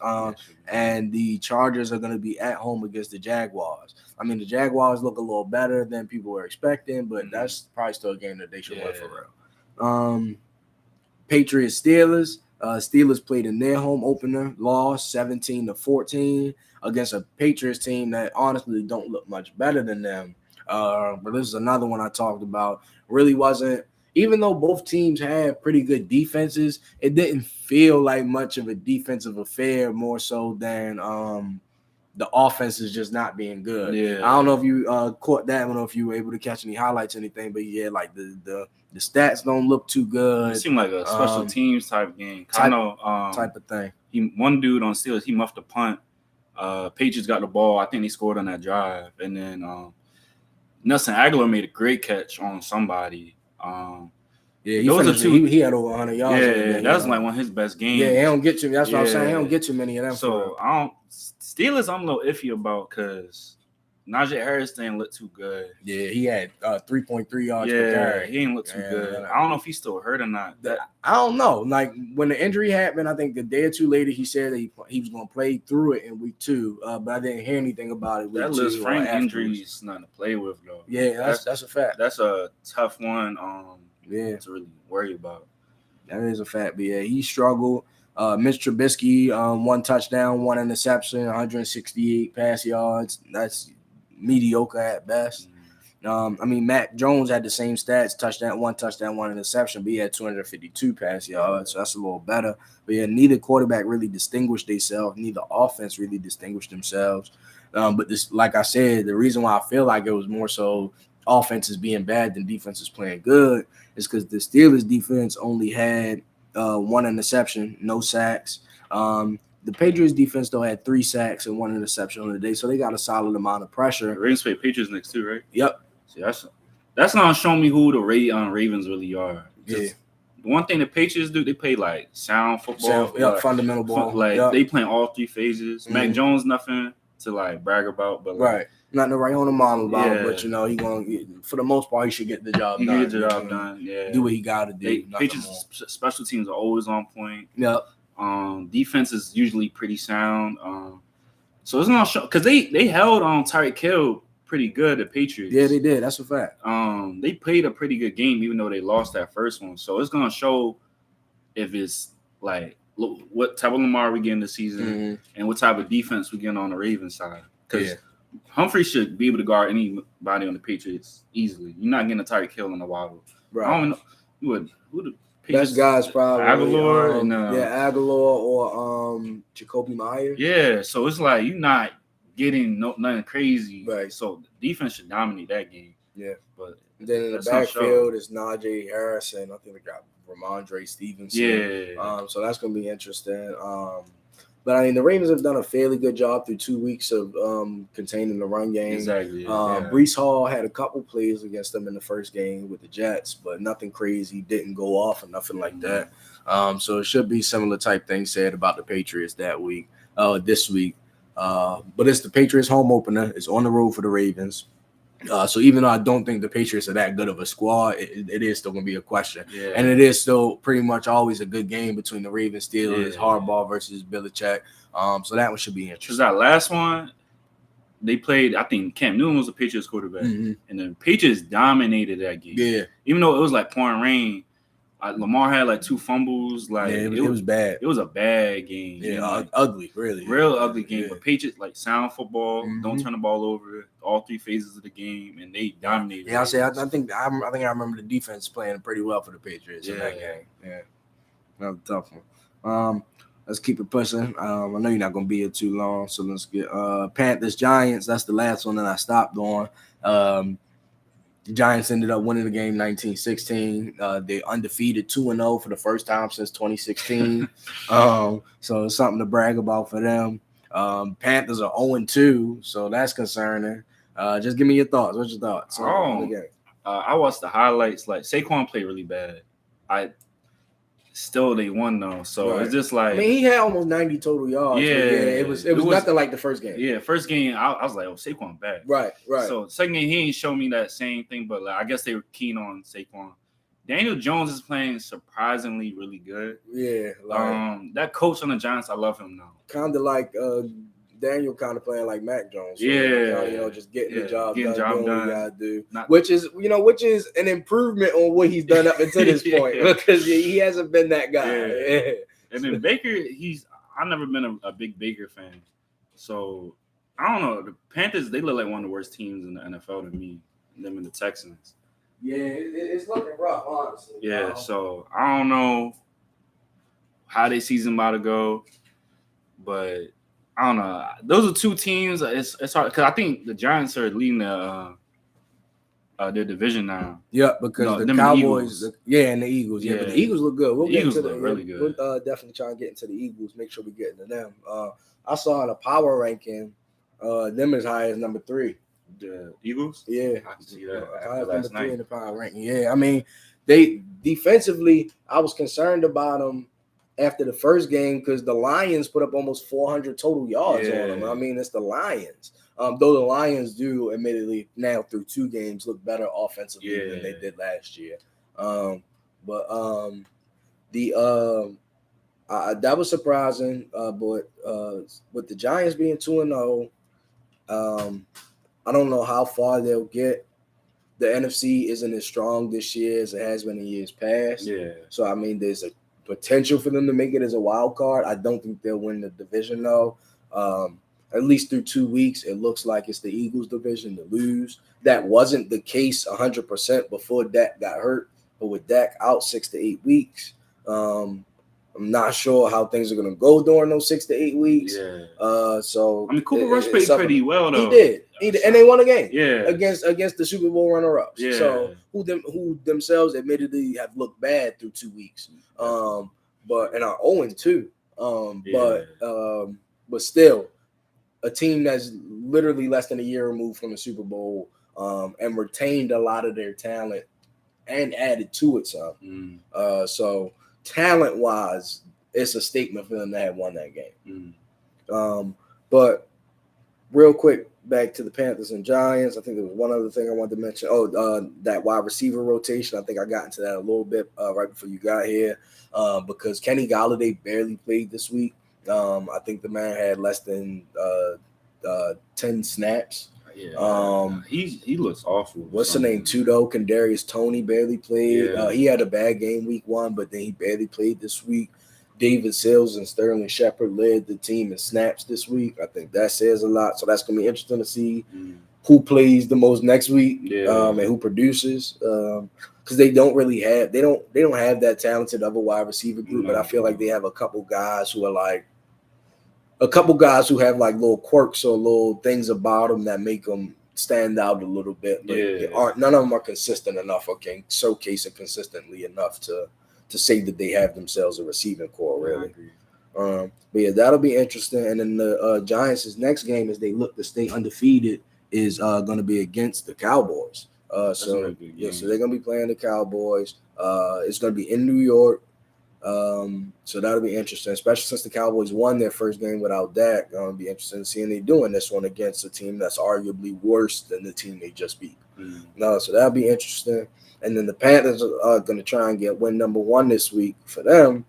[SPEAKER 1] and the Chargers are going to be at home against the Jaguars. I mean, the Jaguars look a little better than people were expecting, but that's probably still a game that they should win for real. Patriots Steelers. Steelers played in their home opener, lost 17-14 against a Patriots team that honestly don't look much better than them. But this is another one I talked about. Really wasn't. Even though both teams had pretty good defenses, it didn't feel like much of a defensive affair, more so than the offense is just not being good. Yeah. I don't know if you caught that. I don't know if you were able to catch any highlights or anything, but like the stats don't look too good.
[SPEAKER 2] It seemed like a special teams type game.
[SPEAKER 1] Type of thing.
[SPEAKER 2] One dude on Steelers, he muffed a punt. Patriots got the ball. I think they scored on that drive. And then Nelson Aguilar made a great catch on somebody.
[SPEAKER 1] Yeah,
[SPEAKER 2] those are two.
[SPEAKER 1] He had over 100 yards.
[SPEAKER 2] Yeah, that's like one of his best games.
[SPEAKER 1] Yeah, he don't get too. That's what I'm saying. He don't get too many of them.
[SPEAKER 2] So I don't. Steelers, I'm a little iffy about because Najee Harris didn't look too good.
[SPEAKER 1] Yeah, he had 3.3 yards per carry.
[SPEAKER 2] He didn't look too good. I don't know if he's still hurt or not.
[SPEAKER 1] I don't know. Like when the injury happened, I think a day or two later he said that he was going to play through it in week 2. But I didn't hear anything about it.
[SPEAKER 2] That Liz Frank injury is nothing to play with, though.
[SPEAKER 1] Yeah, that's a fact.
[SPEAKER 2] That's a tough one. To really worry about.
[SPEAKER 1] That is a fact. But yeah, he struggled. Mitch Trubisky, 1 touchdown, 1 interception, 168 pass yards. That's mediocre at best. Mac Jones had the same stats: touchdown, 1 interception, but he had 252 pass yards. So that's a little better. But yeah, neither quarterback really distinguished themselves. Neither offense really distinguished themselves. But this, like I said, the reason why I feel like it was more so offense is being bad than defense is playing good is because the Steelers defense only had 1 interception, no sacks. The Patriots defense though had 3 sacks and 1 interception on the day, so they got a solid amount of pressure.
[SPEAKER 2] The Ravens play Patriots next too, right?
[SPEAKER 1] Yep.
[SPEAKER 2] See, that's not showing me who the Ravens really are.
[SPEAKER 1] Yeah.
[SPEAKER 2] The one thing the Patriots do, they play like sound football,
[SPEAKER 1] fundamental ball.
[SPEAKER 2] They playing all 3 phases. Mac Jones, nothing to like brag about, but
[SPEAKER 1] right. Nothing to write on the model about, but he going for the most part he should get the job done.
[SPEAKER 2] Get the job done. Yeah.
[SPEAKER 1] Do what he got to do.
[SPEAKER 2] Patriots special teams are always on point.
[SPEAKER 1] Yep.
[SPEAKER 2] Defense is usually pretty sound. So it's not because they held on Tyreek Hill pretty good, the Patriots.
[SPEAKER 1] Yeah, they did. That's a fact.
[SPEAKER 2] They played a pretty good game, even though they lost that first one. So it's gonna show if it's like what type of Lamar we get in the season and what type of defense we get on the Ravens side. Because Humphrey should be able to guard anybody on the Patriots easily. You're not getting a Tyreek Hill in the waddle. Right. I don't know who the
[SPEAKER 1] Patriots. Best guys probably
[SPEAKER 2] Aguilar
[SPEAKER 1] Aguilar or Jacoby Myers.
[SPEAKER 2] Yeah, so it's like you're not getting nothing crazy. Right. So the defense should dominate that game.
[SPEAKER 1] Yeah.
[SPEAKER 2] But
[SPEAKER 1] then in the backfield is Najee Harris and I think they got Ramondre Stevenson.
[SPEAKER 2] Yeah.
[SPEAKER 1] So that's gonna be interesting. But the Ravens have done a fairly good job through 2 weeks of containing the run game.
[SPEAKER 2] Exactly.
[SPEAKER 1] Breece Hall had a couple plays against them in the first game with the Jets, but nothing crazy, didn't go off or nothing like that. So it should be similar type things said about the Patriots this week. But it's the Patriots home opener. It's on the road for the Ravens. So even though I don't think the Patriots are that good of a squad, it is still going to be a question. Yeah. And it is still pretty much always a good game between the Ravens, Steelers, Harbaugh versus Belichick. So that one should be interesting.
[SPEAKER 2] Because that last one, they played, I think Cam Newton was the Patriots quarterback. And the Patriots dominated that game.
[SPEAKER 1] Yeah.
[SPEAKER 2] Even though it was like pouring rain, Lamar had like 2 fumbles. Like
[SPEAKER 1] it was bad.
[SPEAKER 2] It was a bad game.
[SPEAKER 1] Yeah, ugly, really.
[SPEAKER 2] Real ugly game. Yeah. But Patriots like sound football, don't turn the ball over, all 3 phases of the game, and they dominated.
[SPEAKER 1] Yeah, I think I remember the defense playing pretty well for the Patriots in that game. Yeah, that was a tough one. Let's keep it pushing. I know you're not gonna be here too long, so let's get Panthers Giants. That's the last one that I stopped on. The Giants ended up winning the game 19-16. They undefeated 2-0 for the first time since 2016. So it's something to brag about for them. Panthers are 0-2, so that's concerning. Just give me your thoughts. What's your thoughts on the game?
[SPEAKER 2] I watched the highlights. Like Saquon played really bad. Still they won though, so it's just like
[SPEAKER 1] he had almost 90 total yards. Yeah, it was nothing like the first game.
[SPEAKER 2] Yeah, first game I was like, Saquon bad.
[SPEAKER 1] Right.
[SPEAKER 2] So second game he ain't show me that same thing, but I guess they were keen on Saquon. Daniel Jones is playing surprisingly really good. Yeah, that coach on the Giants, I love him now.
[SPEAKER 1] Kind of like Daniel kind of playing like Mac Jones. So, just getting the job done, doing what you gotta do. Which is an improvement on what he's done up until this point because he hasn't been that guy.
[SPEAKER 2] Yeah. And then Baker, I've never been a big Baker fan. So I don't know. The Panthers, they look like one of the worst teams in the NFL to me. Them and the Texans.
[SPEAKER 1] Yeah, it's looking rough, honestly.
[SPEAKER 2] Yeah, so I don't know how their season about to go, but I don't know. Those are 2 teams. It's hard because I think the Giants are leading their division now.
[SPEAKER 1] Yeah, because the Cowboys, and the Eagles. Yeah, but the Eagles look good. We'll
[SPEAKER 2] Eagles look really good.
[SPEAKER 1] We'll definitely try and get into the Eagles. Make sure we get into them. I saw in a power ranking, them as high as number 3.
[SPEAKER 2] The Eagles?
[SPEAKER 1] Yeah,
[SPEAKER 2] I can see that.
[SPEAKER 1] Number 3 in the power ranking. Yeah, They defensively, I was concerned about them after the first game because the Lions put up almost 400 total yards on them. I mean, it's the Lions. Though the Lions do, admittedly, now through 2 games look better offensively than they did last year. That was surprising. But with the Giants being 2-0, I don't know how far they'll get. The NFC isn't as strong this year as it has been in years past.
[SPEAKER 2] Yeah.
[SPEAKER 1] So, I mean, there's a potential for them to make it as a wild card. I don't think they'll win the division, though. At least through 2 weeks, it looks like it's the Eagles' division to lose. That wasn't the case 100% before Dak got hurt. But with Dak out 6 to 8 weeks, I'm not sure how things are going to go during those 6 to 8 weeks.
[SPEAKER 2] Yeah.
[SPEAKER 1] So
[SPEAKER 2] I mean, Cooper Rush played pretty well, though.
[SPEAKER 1] He did, and they won a game.
[SPEAKER 2] Yeah.
[SPEAKER 1] Against the Super Bowl runner-ups.
[SPEAKER 2] Yeah.
[SPEAKER 1] So who themselves admittedly have looked bad through 2 weeks. And are 0-2. But still, a team that's literally less than a year removed from the Super Bowl, and retained a lot of their talent and added to it some. So talent-wise, it's a statement for them to have won that game. But real quick, back to the Panthers and Giants. I think there was one other thing I wanted to mention. That wide receiver rotation. I think I got into that a little bit right before you got here because Kenny Golladay barely played this week. I think the man had less than 10 snaps.
[SPEAKER 2] Yeah, he looks awful.
[SPEAKER 1] What's the name? Tudo Kadarius Toney barely played.
[SPEAKER 2] Yeah.
[SPEAKER 1] He had a bad game week 1, but then he barely played this week. David Sills and Sterling Shepard led the team in snaps this week. I think that says a lot. So that's gonna be interesting to see who plays the most next week, and who produces. Because they don't really have they don't have that talented other wide receiver group, but I feel like they have a couple guys who have like little quirks or little things about them that make them stand out a little bit. But none of them are consistent enough or can showcase it consistently enough to say that they have themselves a receiving core, really. But yeah, that'll be interesting. And then the Giants' next game, as they look to stay undefeated, is going to be against the Cowboys. So they're going to be playing the Cowboys. It's going to be in New York. So that'll be interesting, especially since the Cowboys won their first game without Dak. It'll be interesting to see them doing this one against a team that's arguably worse than the team they just beat. So that'll be interesting. And then the Panthers are going to try and get win number 1 this week for them,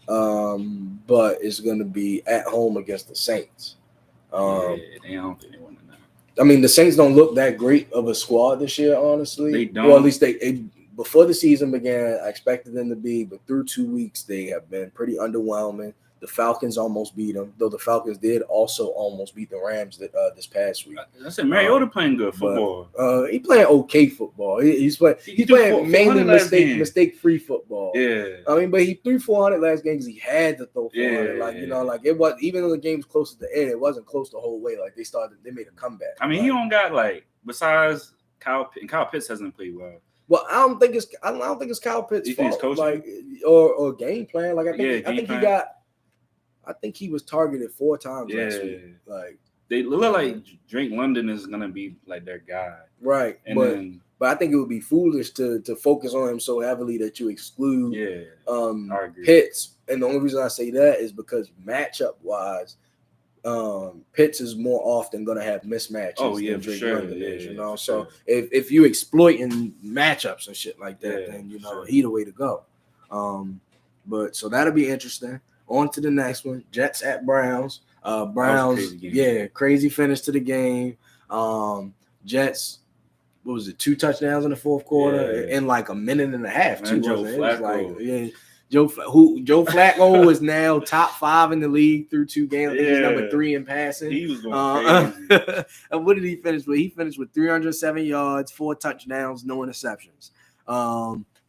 [SPEAKER 1] but it's going to be at home against the Saints.
[SPEAKER 2] I don't think they won that.
[SPEAKER 1] I mean, the Saints don't look that great of a squad this year, honestly.
[SPEAKER 2] They don't.
[SPEAKER 1] Well, at least they before the season began, I expected them to be, but through 2 weeks, they have been pretty underwhelming. The Falcons almost beat them, though the Falcons did also almost beat the Rams this past week.
[SPEAKER 2] I said Mariota playing good football.
[SPEAKER 1] He playing okay football. He's playing mainly mistake-free football.
[SPEAKER 2] Yeah.
[SPEAKER 1] I mean, but he threw 400 last game because he had to throw 400. It was, even though the game was close to the end, it wasn't close the whole way. Like they made a comeback.
[SPEAKER 2] I mean, he don't got besides Kyle Pitts hasn't played well.
[SPEAKER 1] Well, I don't think it's Kyle Pitts' fault, or game plan. I think he was targeted 4 times last week.
[SPEAKER 2] They look like Drake London is gonna be like their guy,
[SPEAKER 1] right? But I think it would be foolish to focus on him so heavily that you exclude Pitts. And the only reason I say that is because matchup wise, Pitts is more often going to have mismatches than Drake London is, So if you exploiting matchups and shit like that, then he the way to go. But so that'll be interesting. On to the next one, Jets at Browns. Browns, crazy finish to the game. Jets, what was it? 2 touchdowns in the fourth quarter in like a minute and a half.
[SPEAKER 2] Joe Flacco.
[SPEAKER 1] Joe Flacco is now top 5 in the league through 2 games. I think he's number 3 in passing.
[SPEAKER 2] He was going crazy.
[SPEAKER 1] And what did he finish with? He finished with 307 yards, 4 touchdowns, no interceptions.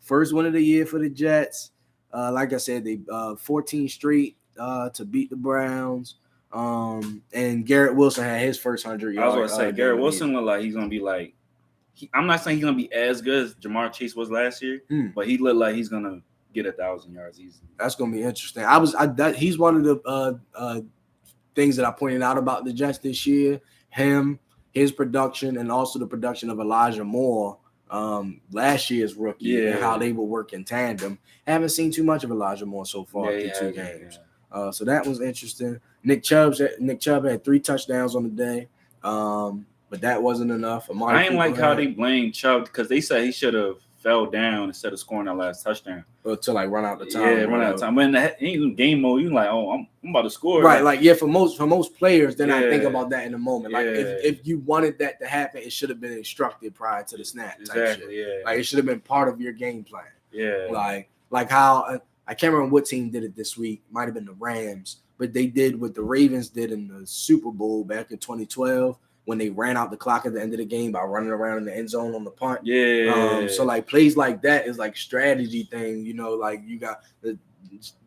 [SPEAKER 1] First win of the year for the Jets. Like I said, they 14 straight to beat the Browns. And Garrett Wilson had his first 100 yards.
[SPEAKER 2] I was going to say, Garrett Wilson looked like he's going to be like – I'm not saying he's going to be as good as Jamar Chase was last year, but he looked like he's going to get 1,000 yards easily. That's
[SPEAKER 1] going to be interesting. He's one of the things that I pointed out about the Jets this year. His production, and also the production of Elijah Moore last year's rookie and how they would work in tandem. Haven't seen too much of Elijah Moore so far through 2 games. Yeah. So that was interesting. Nick Chubb had 3 touchdowns on the day, but that wasn't enough.
[SPEAKER 2] I ain't like how they blamed Chubb because they said he should have fell down instead of scoring that last touchdown.
[SPEAKER 1] To like run out the time.
[SPEAKER 2] Yeah, run out of time. When in game mode, you like, oh, I'm about to score.
[SPEAKER 1] Right, like for most players, then I think about that in the moment. Like if you wanted that to happen, it should have been instructed prior to the snap.
[SPEAKER 2] Exactly. Yeah.
[SPEAKER 1] Like it should have been part of your game plan.
[SPEAKER 2] Yeah.
[SPEAKER 1] Like how I can't remember what team did it this week. Might have been the Rams, but they did what the Ravens did in the Super Bowl back in 2012. When they ran out the clock at the end of the game by running around in the end zone on the punt.
[SPEAKER 2] Yeah.
[SPEAKER 1] So like plays like that is like strategy thing, like you got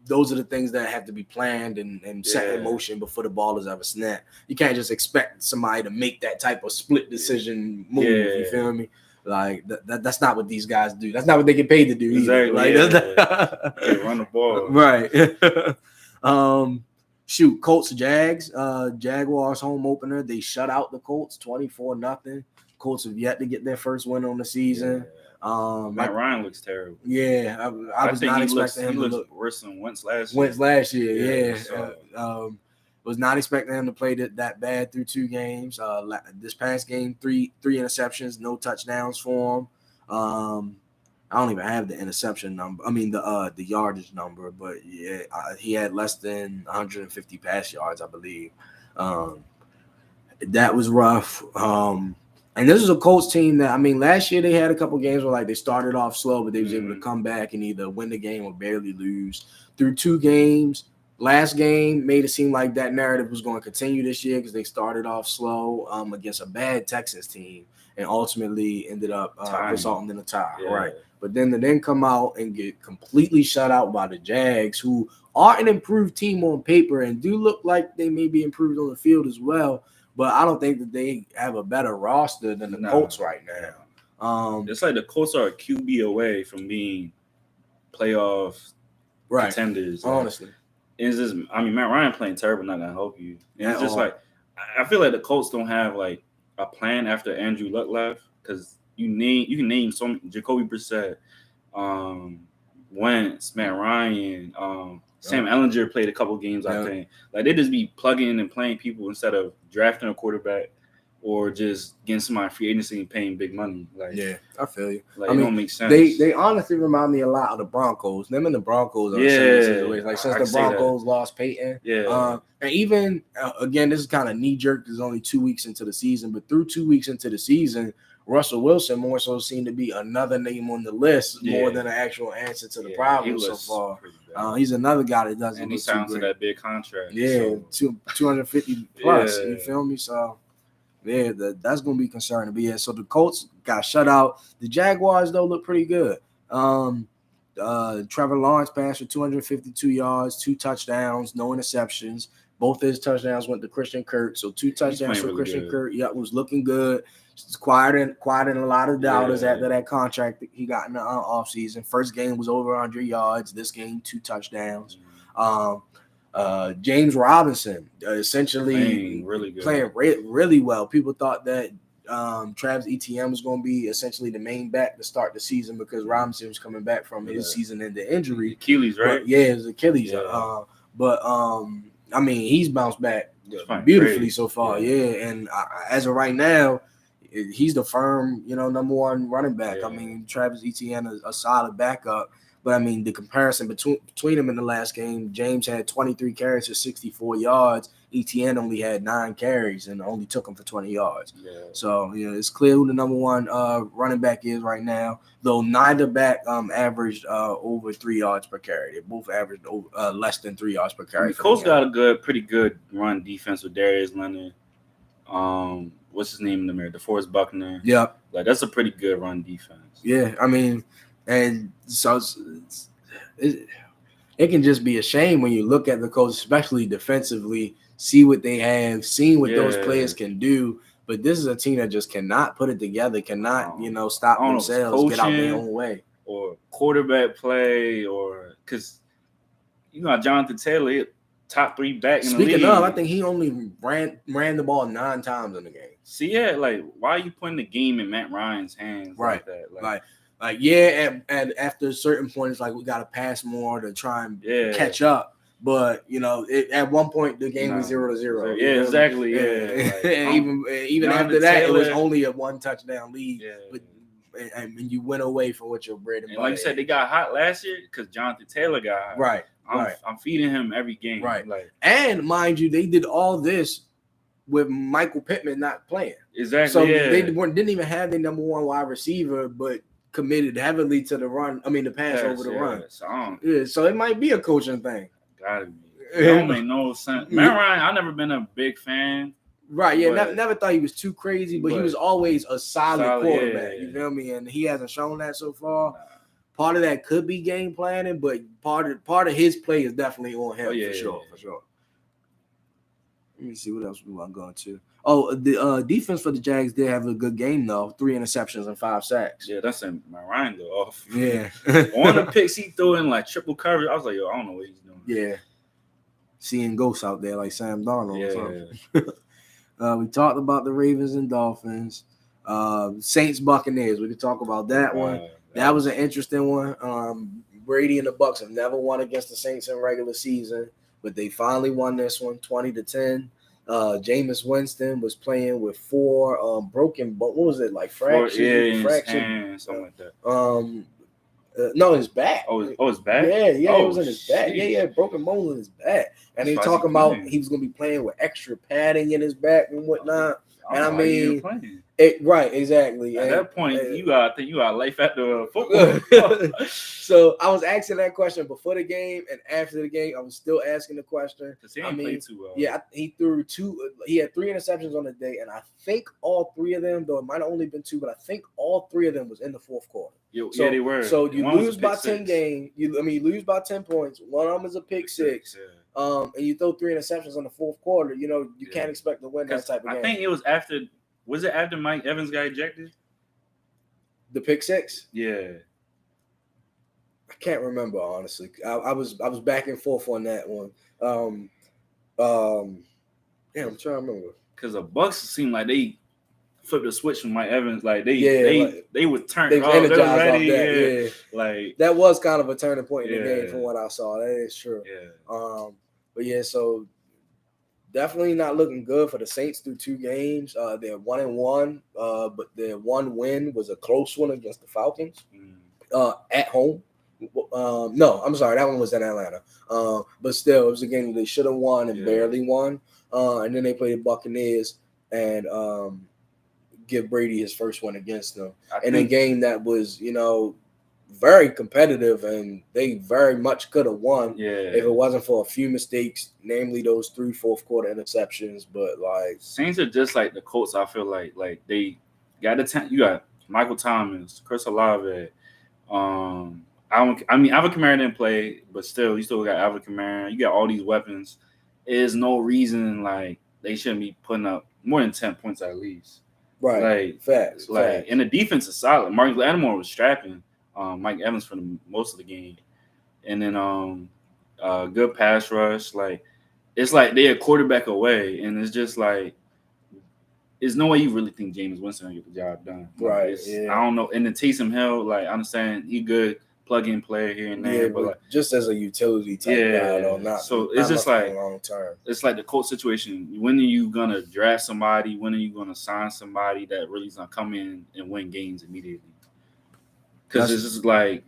[SPEAKER 1] those are the things that have to be planned and set in motion before the ball is ever snapped. You can't just expect somebody to make that type of split decision move. You feel me? Like that's not what these guys do. That's not what they get paid to do.
[SPEAKER 2] Exactly.
[SPEAKER 1] Like,
[SPEAKER 2] run the ball.
[SPEAKER 1] Right. Shoot, Colts, Jags, Jaguars home opener. They shut out the Colts 24-0. Colts have yet to get their first win on the season.
[SPEAKER 2] Matt Ryan looks terrible.
[SPEAKER 1] Yeah, I was not expecting him to look
[SPEAKER 2] worse than Wentz last
[SPEAKER 1] year. Was not expecting him to play that bad through 2 games. This past game, three interceptions, no touchdowns for him. I don't even have the interception number. I mean the yardage number, but yeah, he had less than 150 pass yards, I believe. That was rough. And this is a Colts team that, I mean, last year they had a couple games where like they started off slow, but they was able to come back and either win the game or barely lose. Through 2 games, last game made it seem like that narrative was going to continue this year because they started off slow against a bad Texans team and ultimately ended up resulting in a tie. Yeah. Right. But then they then come out and get completely shut out by the Jags, who are an improved team on paper and do look like they may be improved on the field as well. But I don't think that they have a better roster than the Colts right now.
[SPEAKER 2] It's like the Colts are a QB away from being playoff contenders.
[SPEAKER 1] Honestly.
[SPEAKER 2] It's just, I mean, Matt Ryan playing terrible, not going to help you. And it's just like, I feel like the Colts don't have like a plan after Andrew Luck left because you can name so many, Jacoby Brissett, Wentz, Matt Ryan, Sam Ellinger played a couple games, I think. Like, they just be plugging in and playing people instead of drafting a quarterback or just getting somebody free agency and paying big money. Like,
[SPEAKER 1] yeah, I feel you.
[SPEAKER 2] Like, it don't make sense.
[SPEAKER 1] They honestly remind me a lot of the Broncos. Them and the Broncos are similar situations. Like, since the Broncos lost Peyton.
[SPEAKER 2] Yeah.
[SPEAKER 1] And even, again, this is kind of knee-jerk. There's only 2 weeks into the season. But through 2 weeks into the season, Russell Wilson more so seemed to be another name on the list more than an actual answer to the problem so far. He's another guy that doesn't.
[SPEAKER 2] And he sounds to that big contract.
[SPEAKER 1] Yeah, 250 plus. You feel me? So, yeah, that's going to be concerning. But, yeah, so the Colts got shut out. The Jaguars, though, look pretty good. Trevor Lawrence passed for 252 yards, 2 touchdowns, no interceptions. Both his touchdowns went to Christian Kirk. So 2 touchdowns for Christian Kirk. Yeah, was looking good. Quieting a lot of doubters after that contract that he got in the offseason. First game was over 100 yards. This game, 2 touchdowns. James Robinson essentially playing really well. People thought that Travis Etienne was going to be essentially the main back to start the season because Robinson was coming back from his season-ending injury.
[SPEAKER 2] Achilles, right?
[SPEAKER 1] But, it was Achilles. Yeah. I mean, he's bounced back beautifully so far. Yeah, and as of right now, he's the firm, number 1 running back. Yeah. I mean, Travis Etienne is a solid backup. But, I mean, the comparison between them in the last game, James had 23 carries for 64 yards. Etienne only had 9 carries and only took him for 20 yards. Yeah. So, it's clear who the number 1 running back is right now, though neither back averaged over 3 yards per carry. They both averaged less than 3 yards per carry.
[SPEAKER 2] Colts got a pretty good run defense with Darius Leonard. What's his name in the mirror? DeForest Buckner.
[SPEAKER 1] Yep.
[SPEAKER 2] Like, that's a pretty good run defense.
[SPEAKER 1] Yeah, I mean, and so it can just be a shame when you look at the Colts, especially defensively, see what they have, seeing what those players can do. But this is a team that just cannot put it together, cannot, stop themselves, get out their own way.
[SPEAKER 2] Or quarterback play, or because, Jonathan Taylor, top 3 back in the
[SPEAKER 1] Speaking
[SPEAKER 2] league.
[SPEAKER 1] of, I think he only ran the ball 9 times in the game.
[SPEAKER 2] See, yeah, like why are you putting the game in Matt Ryan's hands like that?
[SPEAKER 1] Like yeah, and after a certain point, it's like we got to pass more to try and catch up. But at one point the game was 0-0.
[SPEAKER 2] Yeah, exactly. Yeah,
[SPEAKER 1] like, even after that, it was only a 1 touchdown lead.
[SPEAKER 2] Yeah.
[SPEAKER 1] But and you went away from what your bread and butter.
[SPEAKER 2] Like you said, they got hot last year because Jonathan Taylor got hot.
[SPEAKER 1] Right.
[SPEAKER 2] I'm feeding him every game.
[SPEAKER 1] Right.
[SPEAKER 2] Like,
[SPEAKER 1] and mind you, they did all this with Michael Pittman not playing.
[SPEAKER 2] Exactly.
[SPEAKER 1] So they didn't even have their number 1 wide receiver, but committed heavily to the run. I mean, the pass over the run. So it might be a coaching thing.
[SPEAKER 2] Gotta be. It don't make no sense. Matt Ryan, I've never been a big fan.
[SPEAKER 1] Right, yeah, never thought he was too crazy, but he was always a solid quarterback. You feel me? And he hasn't shown that so far. Part of that could be game planning, but part of his play is definitely on him for sure. Let me see what else we want to go into. Oh, the defense for the Jags did have a good game though. 3 interceptions and 5 sacks.
[SPEAKER 2] Yeah, that's Matt Ryan though. Off.
[SPEAKER 1] Yeah,
[SPEAKER 2] on the picks he threw in like triple coverage. I was like, I don't know what he's doing.
[SPEAKER 1] Yeah, seeing ghosts out there like Sam Darnold.
[SPEAKER 2] Yeah.
[SPEAKER 1] We talked about the Ravens and Dolphins. Saints Buccaneers. We could talk about that one. That was an interesting one. Brady and the Bucs have never won against the Saints in regular season, but they finally won this one, 20-10. Jameis Winston was playing with 4 broken, but what was it like fracture,
[SPEAKER 2] something like that.
[SPEAKER 1] No, his back.
[SPEAKER 2] His back.
[SPEAKER 1] Yeah, it was in his back. Yeah, broken bone in his back. And they talking about he was gonna be playing with extra padding in his back and whatnot. And I mean, right, exactly.
[SPEAKER 2] At that point, you got life after football.
[SPEAKER 1] So I was asking that question before the game, and after the game, I was still asking the question.
[SPEAKER 2] Because he didn't play too well.
[SPEAKER 1] Yeah, he threw 2. He had 3 interceptions on the day, and I think all 3 of them, though it might have only been 2, but I think all 3 of them was in the fourth quarter.
[SPEAKER 2] Yeah, they were.
[SPEAKER 1] So you lose by 10 games. You lose by 10 points. One of them is a pick six. And you throw 3 interceptions on the fourth quarter. You can't expect to win that type of game.
[SPEAKER 2] I think it was after. Was it after Mike Evans got ejected?
[SPEAKER 1] The pick 6?
[SPEAKER 2] Yeah.
[SPEAKER 1] I can't remember, honestly. I was back and forth on that one. I'm trying to remember.
[SPEAKER 2] Because the Bucs seemed like they flipped the switch from Mike Evans. Like they were turned off. They were ready.
[SPEAKER 1] Yeah.
[SPEAKER 2] Like
[SPEAKER 1] that was kind of a turning point in the game from what I saw. That is true.
[SPEAKER 2] Yeah.
[SPEAKER 1] But yeah, so definitely not looking good for the Saints through 2 games. They're 1-1, but their 1 win was a close one against the Falcons at home. No, I'm sorry, that one was in Atlanta. But still, it was a game that they should have won and barely won. And then they played the Buccaneers and give Brady his first one against them in a game that was, very competitive, and they very much could have won if it wasn't for a few mistakes, namely those 3 fourth quarter interceptions. But like
[SPEAKER 2] Saints are just like the Colts. I feel like they got you got Michael Thomas, Chris Olave. Alvin Kamara didn't play, but still, you still got Alvin Kamara. You got all these weapons. There's no reason like they shouldn't be putting up more than 10 points at least.
[SPEAKER 1] Right.
[SPEAKER 2] Like
[SPEAKER 1] facts.
[SPEAKER 2] And the defense is solid. Marcus Lattimore was strapping Mike Evans for most of the game. And then good pass rush. Like it's like they're a quarterback away, and it's just like there's no way you really think Jameis Winston will get the job done.
[SPEAKER 1] Right.
[SPEAKER 2] I don't know. And then Taysom Hill, like I understand he good plug-in player here and there, but like
[SPEAKER 1] just as a utility type guy, though, not
[SPEAKER 2] so it's just like
[SPEAKER 1] long term.
[SPEAKER 2] It's like the Colts situation. When are you gonna draft somebody? When are you gonna sign somebody that really is gonna come in and win games immediately? Because it's just like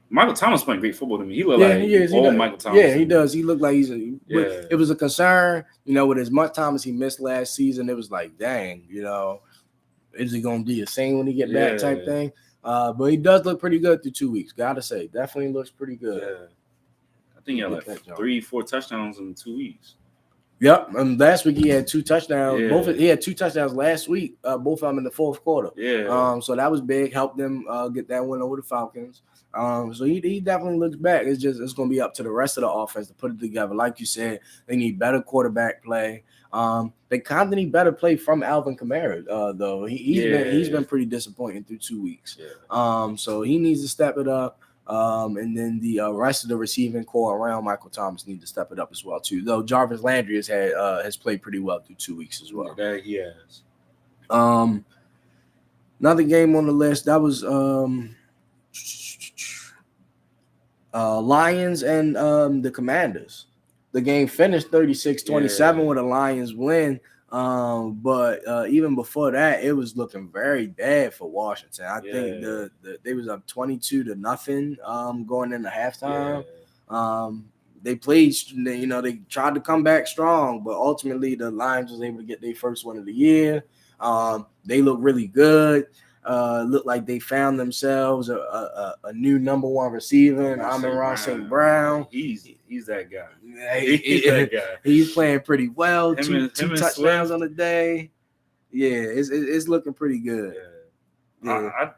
[SPEAKER 2] Michael Thomas playing great football to me. He looked like Michael Thomas.
[SPEAKER 1] Yeah, he does. He looked like he's it was a concern, with as much time as he missed last season. It was like, dang, is he gonna be the same when he get back type thing? But he does look pretty good through 2 weeks. Gotta say, definitely looks pretty good.
[SPEAKER 2] Yeah. I think he had like 3-4 touchdowns in 2 weeks.
[SPEAKER 1] Yep. Last week he had 2 touchdowns. Yeah. He had 2 touchdowns last week. Both of them in the fourth quarter.
[SPEAKER 2] Yeah.
[SPEAKER 1] So that was big. Helped them get that win over the Falcons. So he definitely looks back. It's going to be up to the rest of the offense to put it together. Like you said, they need better quarterback play. They kind of need better play from Alvin Kamara, though. He's been pretty disappointing through 2 weeks.
[SPEAKER 2] Yeah.
[SPEAKER 1] So he needs to step it up. And then the rest of the receiving core around Michael Thomas need to step it up as well too. Though Jarvis Landry has played pretty well through 2 weeks as well.
[SPEAKER 2] Yeah, he has.
[SPEAKER 1] Another game on the list that was Lions and the Commanders. The game finished 36-27 with a Lions win. But even before that, it was looking very bad for Washington. I think they was up 22-0 going into halftime. They played, they tried to come back strong, but ultimately the Lions was able to get their first win of the year. They look really good. Looked like they found themselves a new number one receiver, Amon-Ra St. Brown.
[SPEAKER 2] He's that guy.
[SPEAKER 1] He's that guy. He's playing pretty well. Two touchdowns on the day. Yeah, it's looking pretty good.
[SPEAKER 2] Yeah.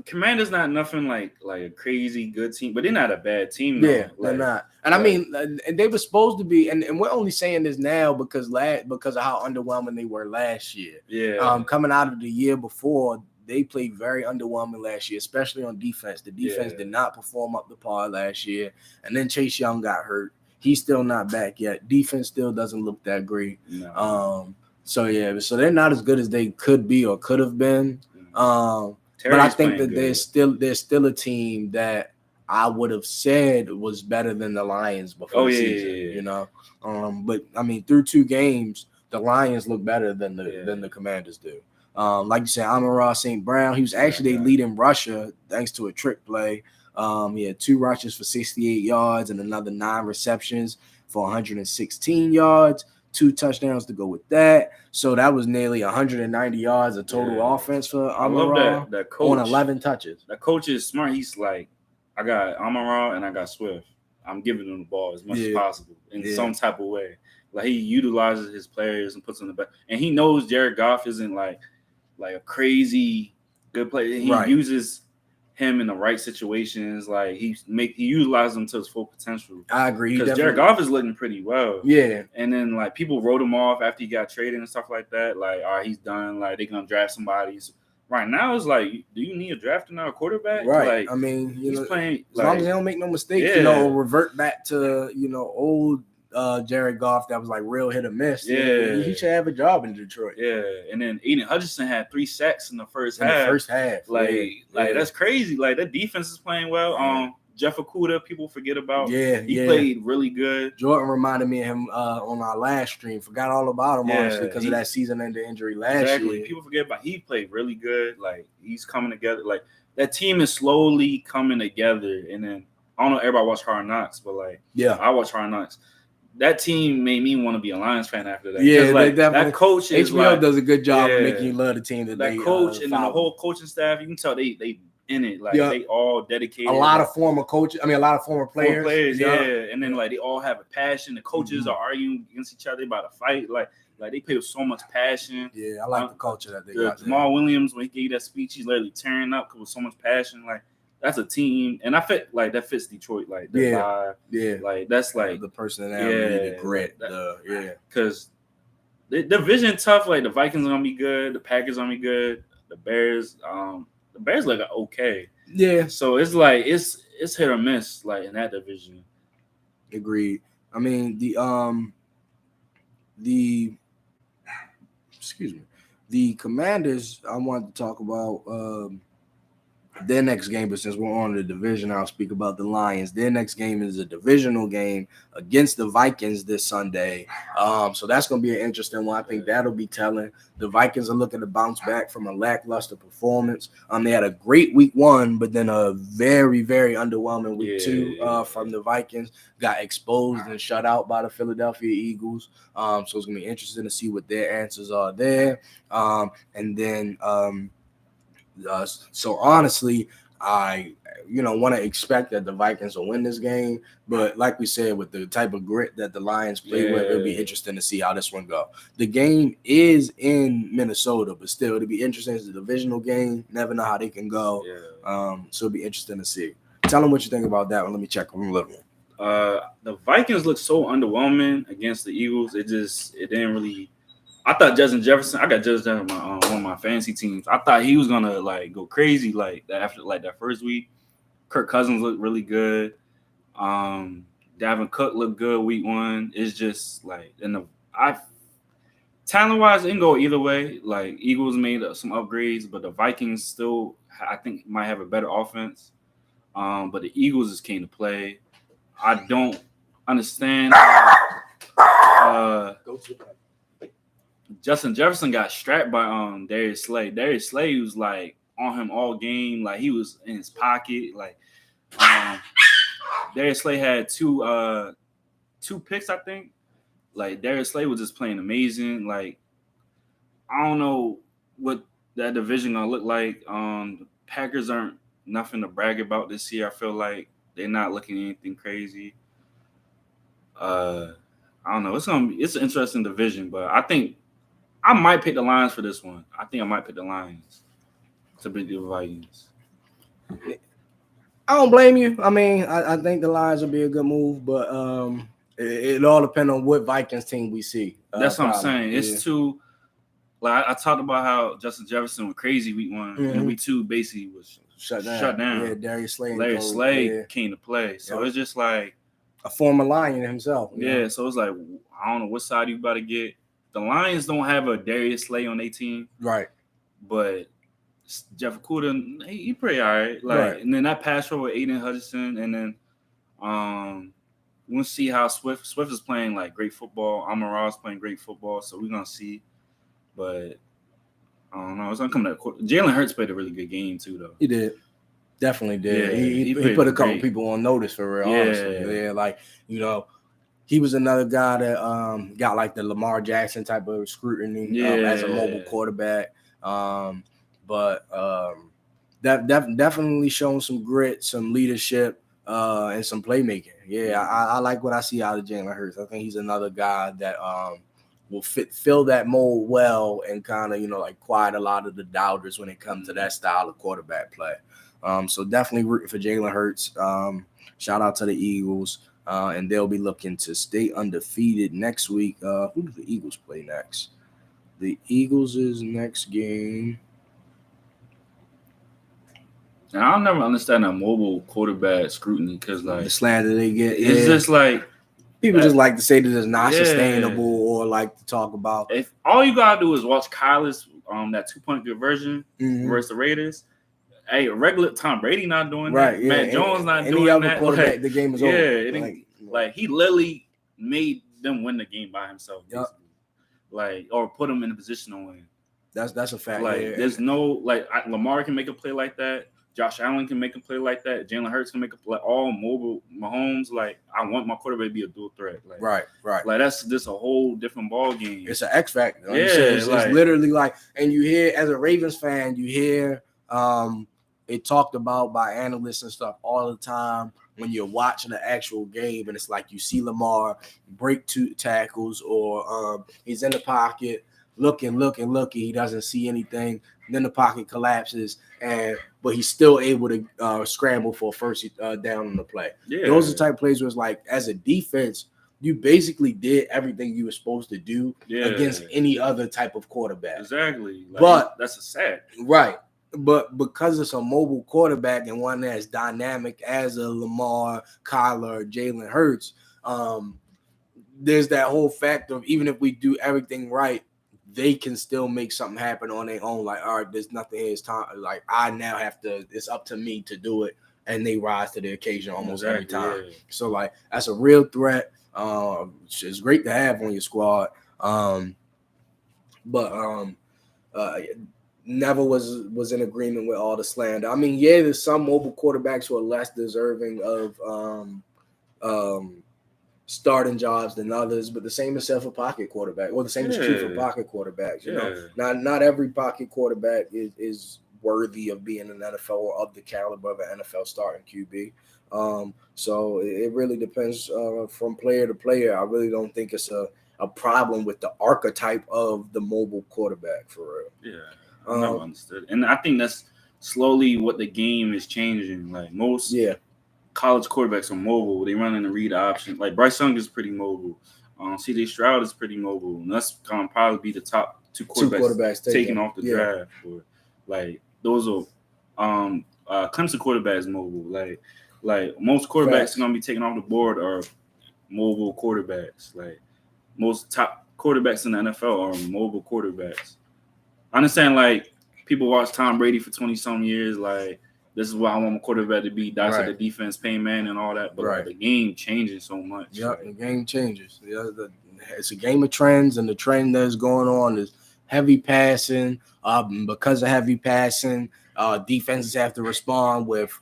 [SPEAKER 2] Commander's not nothing like a crazy good team, but they're not a bad team. Though.
[SPEAKER 1] Yeah, they're not. And I mean, they were supposed to be, and we're only saying this now because of how underwhelming they were last year.
[SPEAKER 2] Yeah.
[SPEAKER 1] Coming out of the year before, they played very underwhelming last year, especially on defense. The defense did not perform up to par last year. And then Chase Young got hurt. He's still not back yet. Defense still doesn't look that great.
[SPEAKER 2] No.
[SPEAKER 1] So they're not as good as they could be or could have been. But I think that there's still a team that I would have said was better than the Lions before the season. But I mean, through 2 games, the Lions look better than the Commanders do. Like you said, Amon-Ra St. Brown, he was actually leading rusher thanks to a trick play. He had 2 rushes for 68 yards and another 9 receptions for 116 yards. 2 touchdowns to go with that. So that was nearly 190 yards of total offense for Amon-Ra.
[SPEAKER 2] I love that coach
[SPEAKER 1] on 11 touches.
[SPEAKER 2] That coach is smart. He's like, I got Amon-Ra and I got Swift. I'm giving them the ball as much as possible in some type of way. Like he utilizes his players and puts them in the back. And he knows Jared Goff isn't like a crazy good player. He uses him in the right situations. Like he utilizes him to his full potential.
[SPEAKER 1] I agree.
[SPEAKER 2] Because Jared Goff is looking pretty well.
[SPEAKER 1] Yeah.
[SPEAKER 2] And then like people wrote him off after he got traded and stuff like that. Like, all right, he's done. Like they're gonna draft somebody. So right now it's like, do you need a draft now a quarterback?
[SPEAKER 1] Right.
[SPEAKER 2] Like,
[SPEAKER 1] I mean,
[SPEAKER 2] he's playing
[SPEAKER 1] as long as they don't make no mistakes, revert back to old Jared Goff that was like real hit or miss.
[SPEAKER 2] Yeah.
[SPEAKER 1] He should have a job in Detroit.
[SPEAKER 2] Yeah. And then Aiden Hutchinson had 3 sacks in the first half. Like that's crazy. Like that defense is playing well. Jeff Okudah, people forget about. He played really good.
[SPEAKER 1] Jordan reminded me of him on our last stream. Forgot all about him honestly because of that season-ending injury last year.
[SPEAKER 2] People forget about. He played really good. Like he's coming together. Like that team is slowly coming together. And then I don't know. Everybody watch Hard Knocks, but I watch Hard Knocks. That team made me want to be a Lions fan after that.
[SPEAKER 1] Yeah,
[SPEAKER 2] like,
[SPEAKER 1] definitely.
[SPEAKER 2] That coach is
[SPEAKER 1] HBO does a good job of making you love the team that they
[SPEAKER 2] coach and then the whole coaching staff. You can tell they in it. Like they all dedicated.
[SPEAKER 1] A lot of former coaches. I mean, a lot of former players.
[SPEAKER 2] And then like they all have a passion. The coaches are arguing against each other about a fight. Like they play with so much passion.
[SPEAKER 1] Yeah, I like the culture that they got.
[SPEAKER 2] Jamal Williams, when he gave that speech, he's literally tearing up with so much passion. Like that's a team, and that fits Detroit. Like the vibe. Like that's like
[SPEAKER 1] the personality, the grit.
[SPEAKER 2] Because the division tough. Like the Vikings are gonna be good. The Packers are gonna be good. The Bears look okay. Yeah. So it's like it's hit or miss like in that division.
[SPEAKER 1] Agreed. I mean the Commanders. I wanted to talk about their next game, but since we're on the division, I'll speak about the Lions. Their next game is a divisional game against the Vikings this Sunday. So that's going to be an interesting one. I think that'll be telling. The Vikings are looking to bounce back from a lackluster performance. They had a great week 1, but then a very, very underwhelming week 2 from the Vikings. Got exposed and shut out by the Philadelphia Eagles. So it's going to be interesting to see what their answers are there. And then so honestly, I want to expect that the Vikings will win this game, but like we said, with the type of grit that the Lions play with, it'll be interesting to see how this one go. The game is in Minnesota, but still, it'll be interesting. It's a divisional game. Never know how they can go. So it'll be interesting to see. Tell them what you think about that one. Let me check on the living room.
[SPEAKER 2] The Vikings look so underwhelming against the Eagles. It didn't really. I thought Justin Jefferson. I got Justin Jefferson on one of my fantasy teams. I thought he was gonna like go crazy like that after like that first week, Kirk Cousins looked really good. Dalvin Cook looked good week 1. It's just like talent-wise, it can go either way. Like Eagles made some upgrades, but the Vikings still, I think, might have a better offense. But the Eagles just came to play. I don't understand. Justin Jefferson got strapped by Darius Slay. Darius Slay was like on him all game, like he was in his pocket. Like Darius Slay had two picks, I think. Like Darius Slay was just playing amazing. Like I don't know what that division gonna look like. The Packers aren't nothing to brag about this year. I feel like they're not looking at anything crazy. I don't know. It's an interesting division, but I think I might pick the Lions for this one. I think I might pick the Lions to beat the Vikings.
[SPEAKER 1] I don't blame you. I mean, I think the Lions will be a good move, but it all depends on what Vikings team we see.
[SPEAKER 2] That's what I'm saying. It's too. Like I talked about how Justin Jefferson was crazy week 1, and week 2 basically was shut down.
[SPEAKER 1] Yeah, Darius Slay
[SPEAKER 2] came to play, so it's just like
[SPEAKER 1] a former Lion himself.
[SPEAKER 2] Yeah, so it's like I don't know what side you about to get. The Lions don't have a Darius Slay on their team,
[SPEAKER 1] right?
[SPEAKER 2] But Jeff Okudah, he pretty all right. Like, right. And then that pass row with Aiden Hutchinson, and then we'll see how Swift is playing like great football. Amon-Ra's playing great football, so we're gonna see. But I don't know. It's gonna come to Jalen Hurts played a really good game too, though.
[SPEAKER 1] He did. Definitely did. Yeah, he put a couple people on notice for real. Honestly. Yeah, like he was another guy that got like the Lamar Jackson type of scrutiny as a mobile quarterback. But definitely shown some grit, some leadership, and some playmaking. Yeah, I like what I see out of Jalen Hurts. I think he's another guy that will fill that mold well and kind of like quiet a lot of the doubters when it comes to that style of quarterback play. So definitely rooting for Jalen Hurts. Shout out to the Eagles. And they'll be looking to stay undefeated next week. Who do the Eagles play next? The Eagles' next game.
[SPEAKER 2] Now, I'll never understand that mobile quarterback scrutiny because, like,
[SPEAKER 1] the slander they get.
[SPEAKER 2] It's just like
[SPEAKER 1] people just like to say that it's not sustainable or like to talk about.
[SPEAKER 2] If all you gotta do is watch Kyler's that 2-point conversion versus the Raiders. Hey, regular Tom Brady not doing that. Yeah. Matt Jones not doing that. Any other quarterback,
[SPEAKER 1] the game is over.
[SPEAKER 2] Yeah, like he literally made them win the game by himself. Yep. Like, or put them in a position to win.
[SPEAKER 1] That's a fact.
[SPEAKER 2] Like, there's no Lamar can make a play like that. Josh Allen can make a play like that. Jalen Hurts can make a play. All mobile Mahomes. Like, I want my quarterback to be a dual threat. Like,
[SPEAKER 1] right.
[SPEAKER 2] Like that's just a whole different ball game.
[SPEAKER 1] It's an X factor. Yeah, it's literally like, and you hear as a Ravens fan, you hear it talked about by analysts and stuff all the time when you're watching the actual game, and it's like you see Lamar break 2 tackles or he's in the pocket looking. He doesn't see anything. Then the pocket collapses, but he's still able to scramble for a first down on the play. Yeah. Those are the type of plays where it's like, as a defense, you basically did everything you were supposed to do against any other type of quarterback.
[SPEAKER 2] Exactly. Like,
[SPEAKER 1] but
[SPEAKER 2] that's a sack.
[SPEAKER 1] Right. But because it's a mobile quarterback and one that's dynamic as a Lamar, Kyler, Jalen Hurts, there's that whole factor of even if we do everything right, they can still make something happen on their own. Like, all right, there's nothing here. It's time. Like, I now have to. It's up to me to do it, and they rise to the occasion almost every time. Yeah. So, like, that's a real threat. It's great to have on your squad. But never was in agreement with all the slander. I mean, yeah, there's some mobile quarterbacks who are less deserving of starting jobs than others, but the same is said for pocket quarterback, or the same is true for pocket quarterbacks. You know, not every pocket quarterback is worthy of being an NFL or of the caliber of an NFL starting QB. So it really depends from player to player. I really don't think it's a problem with the archetype of the mobile quarterback for real.
[SPEAKER 2] Yeah, I never understood, and I think that's slowly what the game is changing. Like most college quarterbacks are mobile. They run in the read option. Like Bryce Young is pretty mobile. CJ Stroud is pretty mobile. And that's going to probably be the top two quarterbacks taken off the draft. Or, like those are Clemson quarterback is mobile. Like most quarterbacks are gonna be taken off the board are mobile quarterbacks. Like most top quarterbacks in the NFL are mobile quarterbacks. I understand like people watch Tom Brady for 20-some years. Like this is what I want my quarterback to be. That's the defense, pain man, and all that. But like, the game changes so much.
[SPEAKER 1] Yeah,
[SPEAKER 2] like,
[SPEAKER 1] the game changes. Yeah, it's a game of trends, and the trend that's going on is heavy passing. Because of heavy passing, defenses have to respond with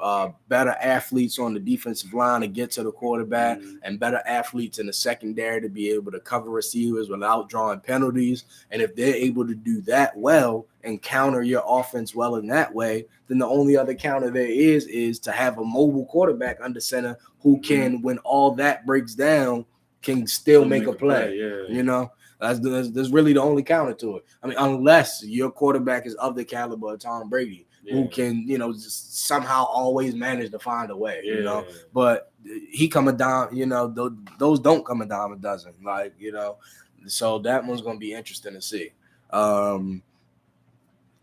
[SPEAKER 1] better athletes on the defensive line to get to the quarterback and better athletes in the secondary to be able to cover receivers without drawing penalties. And if they're able to do that well and counter your offense well in that way, then the only other counter there is to have a mobile quarterback under center who can, when all that breaks down, can still make a play.
[SPEAKER 2] Yeah.
[SPEAKER 1] You know, that's really the only counter to it. I mean, unless your quarterback is of the caliber of Tom Brady, who can, just somehow always manage to find a way, But he come a dime, those don't come a dime a dozen. Like, so that one's going to be interesting to see.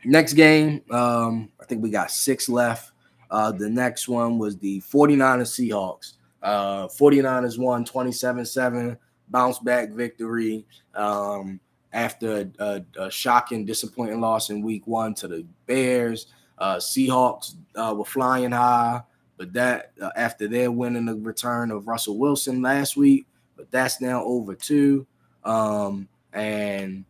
[SPEAKER 1] Next game, I think we got 6 left. The next one was the 49ers Seahawks. 49ers won 27-7, bounce back victory after a shocking, disappointing loss in week 1 to the Bears. Seahawks were flying high, but that after their win in the return of Russell Wilson last week, but that's now over too. And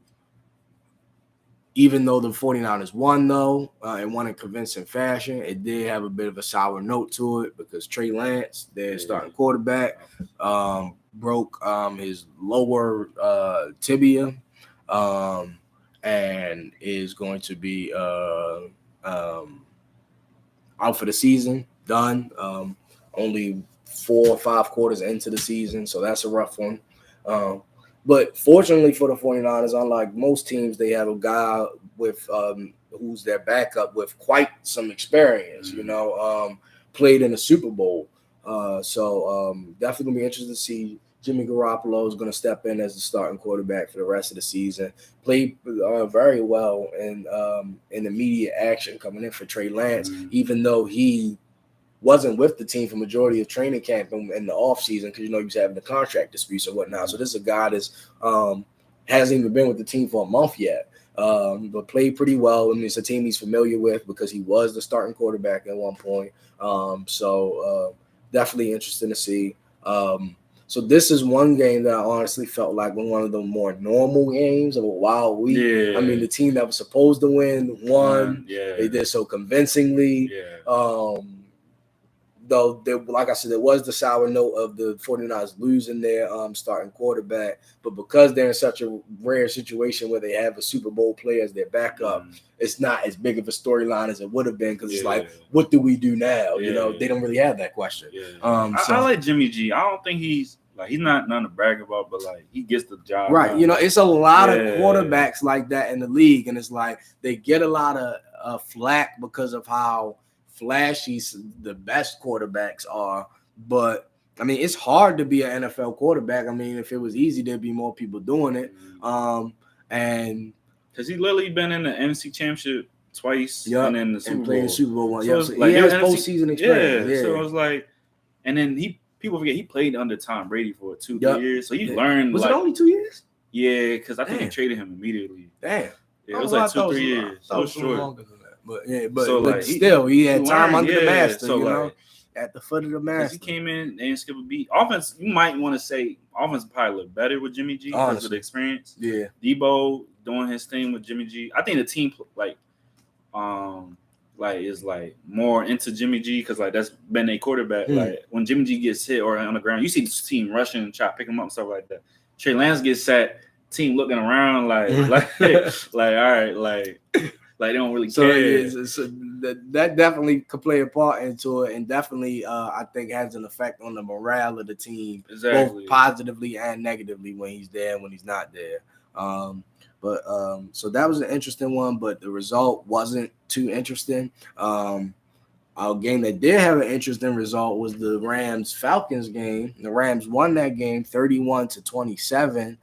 [SPEAKER 1] even though the 49ers won, though, and won in convincing fashion, it did have a bit of a sour note to it because Trey Lance, their starting quarterback, broke his lower tibia and is going to be out for the season, done. Only 4 or 5 quarters into the season, so that's a rough one. But fortunately for the 49ers, unlike most teams, they have a guy with who's their backup with quite some experience, played in the Super Bowl. So definitely going to be interested to see Jimmy Garoppolo is going to step in as the starting quarterback for the rest of the season. Played very well in immediate action coming in for Trey Lance, even though he wasn't with the team for majority of training camp in the offseason because, he was having the contract disputes and whatnot. So this is a guy that's hasn't even been with the team for a month yet, but played pretty well. I mean, it's a team he's familiar with because he was the starting quarterback at one point. So definitely interesting to see. So this is one game that I honestly felt like one of the more normal games of a wild week.
[SPEAKER 2] Yeah.
[SPEAKER 1] I mean, the team that was supposed to win won.
[SPEAKER 2] Yeah.
[SPEAKER 1] They did so convincingly.
[SPEAKER 2] Yeah.
[SPEAKER 1] Though, like I said, there was the sour note of the 49ers losing their starting quarterback. But because they're in such a rare situation where they have a Super Bowl player as their backup, it's not as big of a storyline as it would have been because it's like, what do we do now? They don't really have that question.
[SPEAKER 2] Yeah.
[SPEAKER 1] So,
[SPEAKER 2] I like Jimmy G. I don't think he's not nothing to brag about, but like he gets the job
[SPEAKER 1] right.
[SPEAKER 2] done.
[SPEAKER 1] It's a lot of quarterbacks like that in the league, and it's like they get a lot of flack because of how flashy the best quarterbacks are. But I mean, it's hard to be an NFL quarterback. I mean, if it was easy, there'd be more people doing it. And
[SPEAKER 2] because he literally been in the NFC Championship twice, and then the Super Bowl.
[SPEAKER 1] The Super Bowl one.
[SPEAKER 2] So
[SPEAKER 1] he has postseason experience.
[SPEAKER 2] Yeah. So it was like, and then people forget he played under Tom Brady for 2-3 years, so he learned.
[SPEAKER 1] Was it only 2 years?
[SPEAKER 2] Yeah, because I think he traded him immediately.
[SPEAKER 1] Damn.
[SPEAKER 2] Yeah, it was like 2-3 years. So short.
[SPEAKER 1] But still, he had time under the master,
[SPEAKER 2] so
[SPEAKER 1] at the foot of the master.
[SPEAKER 2] He came in and skip a beat. Offense, you might want to say offense probably look better with Jimmy G because of the experience.
[SPEAKER 1] Yeah.
[SPEAKER 2] Debo doing his thing with Jimmy G. I think the team is more into Jimmy G because that's been a quarterback. Like when Jimmy G gets hit or on the ground, you see the team rushing and try to pick him up and stuff like that. Trey Lance gets sacked, team looking around like all right, like they don't really care.
[SPEAKER 1] So that definitely could play a part into it, and definitely I think has an effect on the morale of the team, both positively and negatively when he's there and when he's not there. So that was an interesting one, but the result wasn't too interesting. A game that did have an interesting result was the Rams-Falcons game. The Rams won that game 31-27,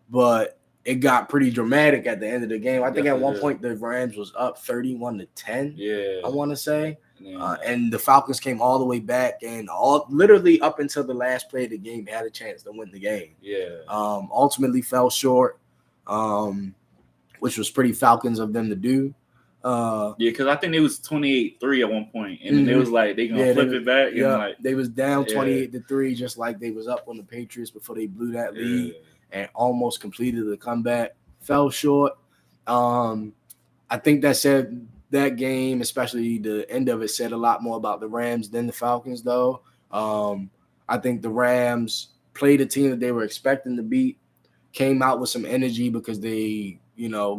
[SPEAKER 1] but it got pretty dramatic at the end of the game. I think at one
[SPEAKER 2] Definitely
[SPEAKER 1] point the Rams was up 31-10.
[SPEAKER 2] Yeah.
[SPEAKER 1] I want to say.
[SPEAKER 2] Yeah.
[SPEAKER 1] And the Falcons came all the way back, and literally up until the last play of the game, had a chance to win the game.
[SPEAKER 2] Yeah.
[SPEAKER 1] Ultimately fell short, which was pretty Falcons of them to do.
[SPEAKER 2] Because I think it was 28-3 at one point, and then it was like they gonna flip it back.
[SPEAKER 1] Yeah,
[SPEAKER 2] and like
[SPEAKER 1] they was down 28-3, just like they was up on the Patriots before they blew that lead and almost completed the comeback. Fell short. I think that game, especially the end of it, said a lot more about the Rams than the Falcons, though. I think the Rams played a team that they were expecting to beat, came out with some energy because they,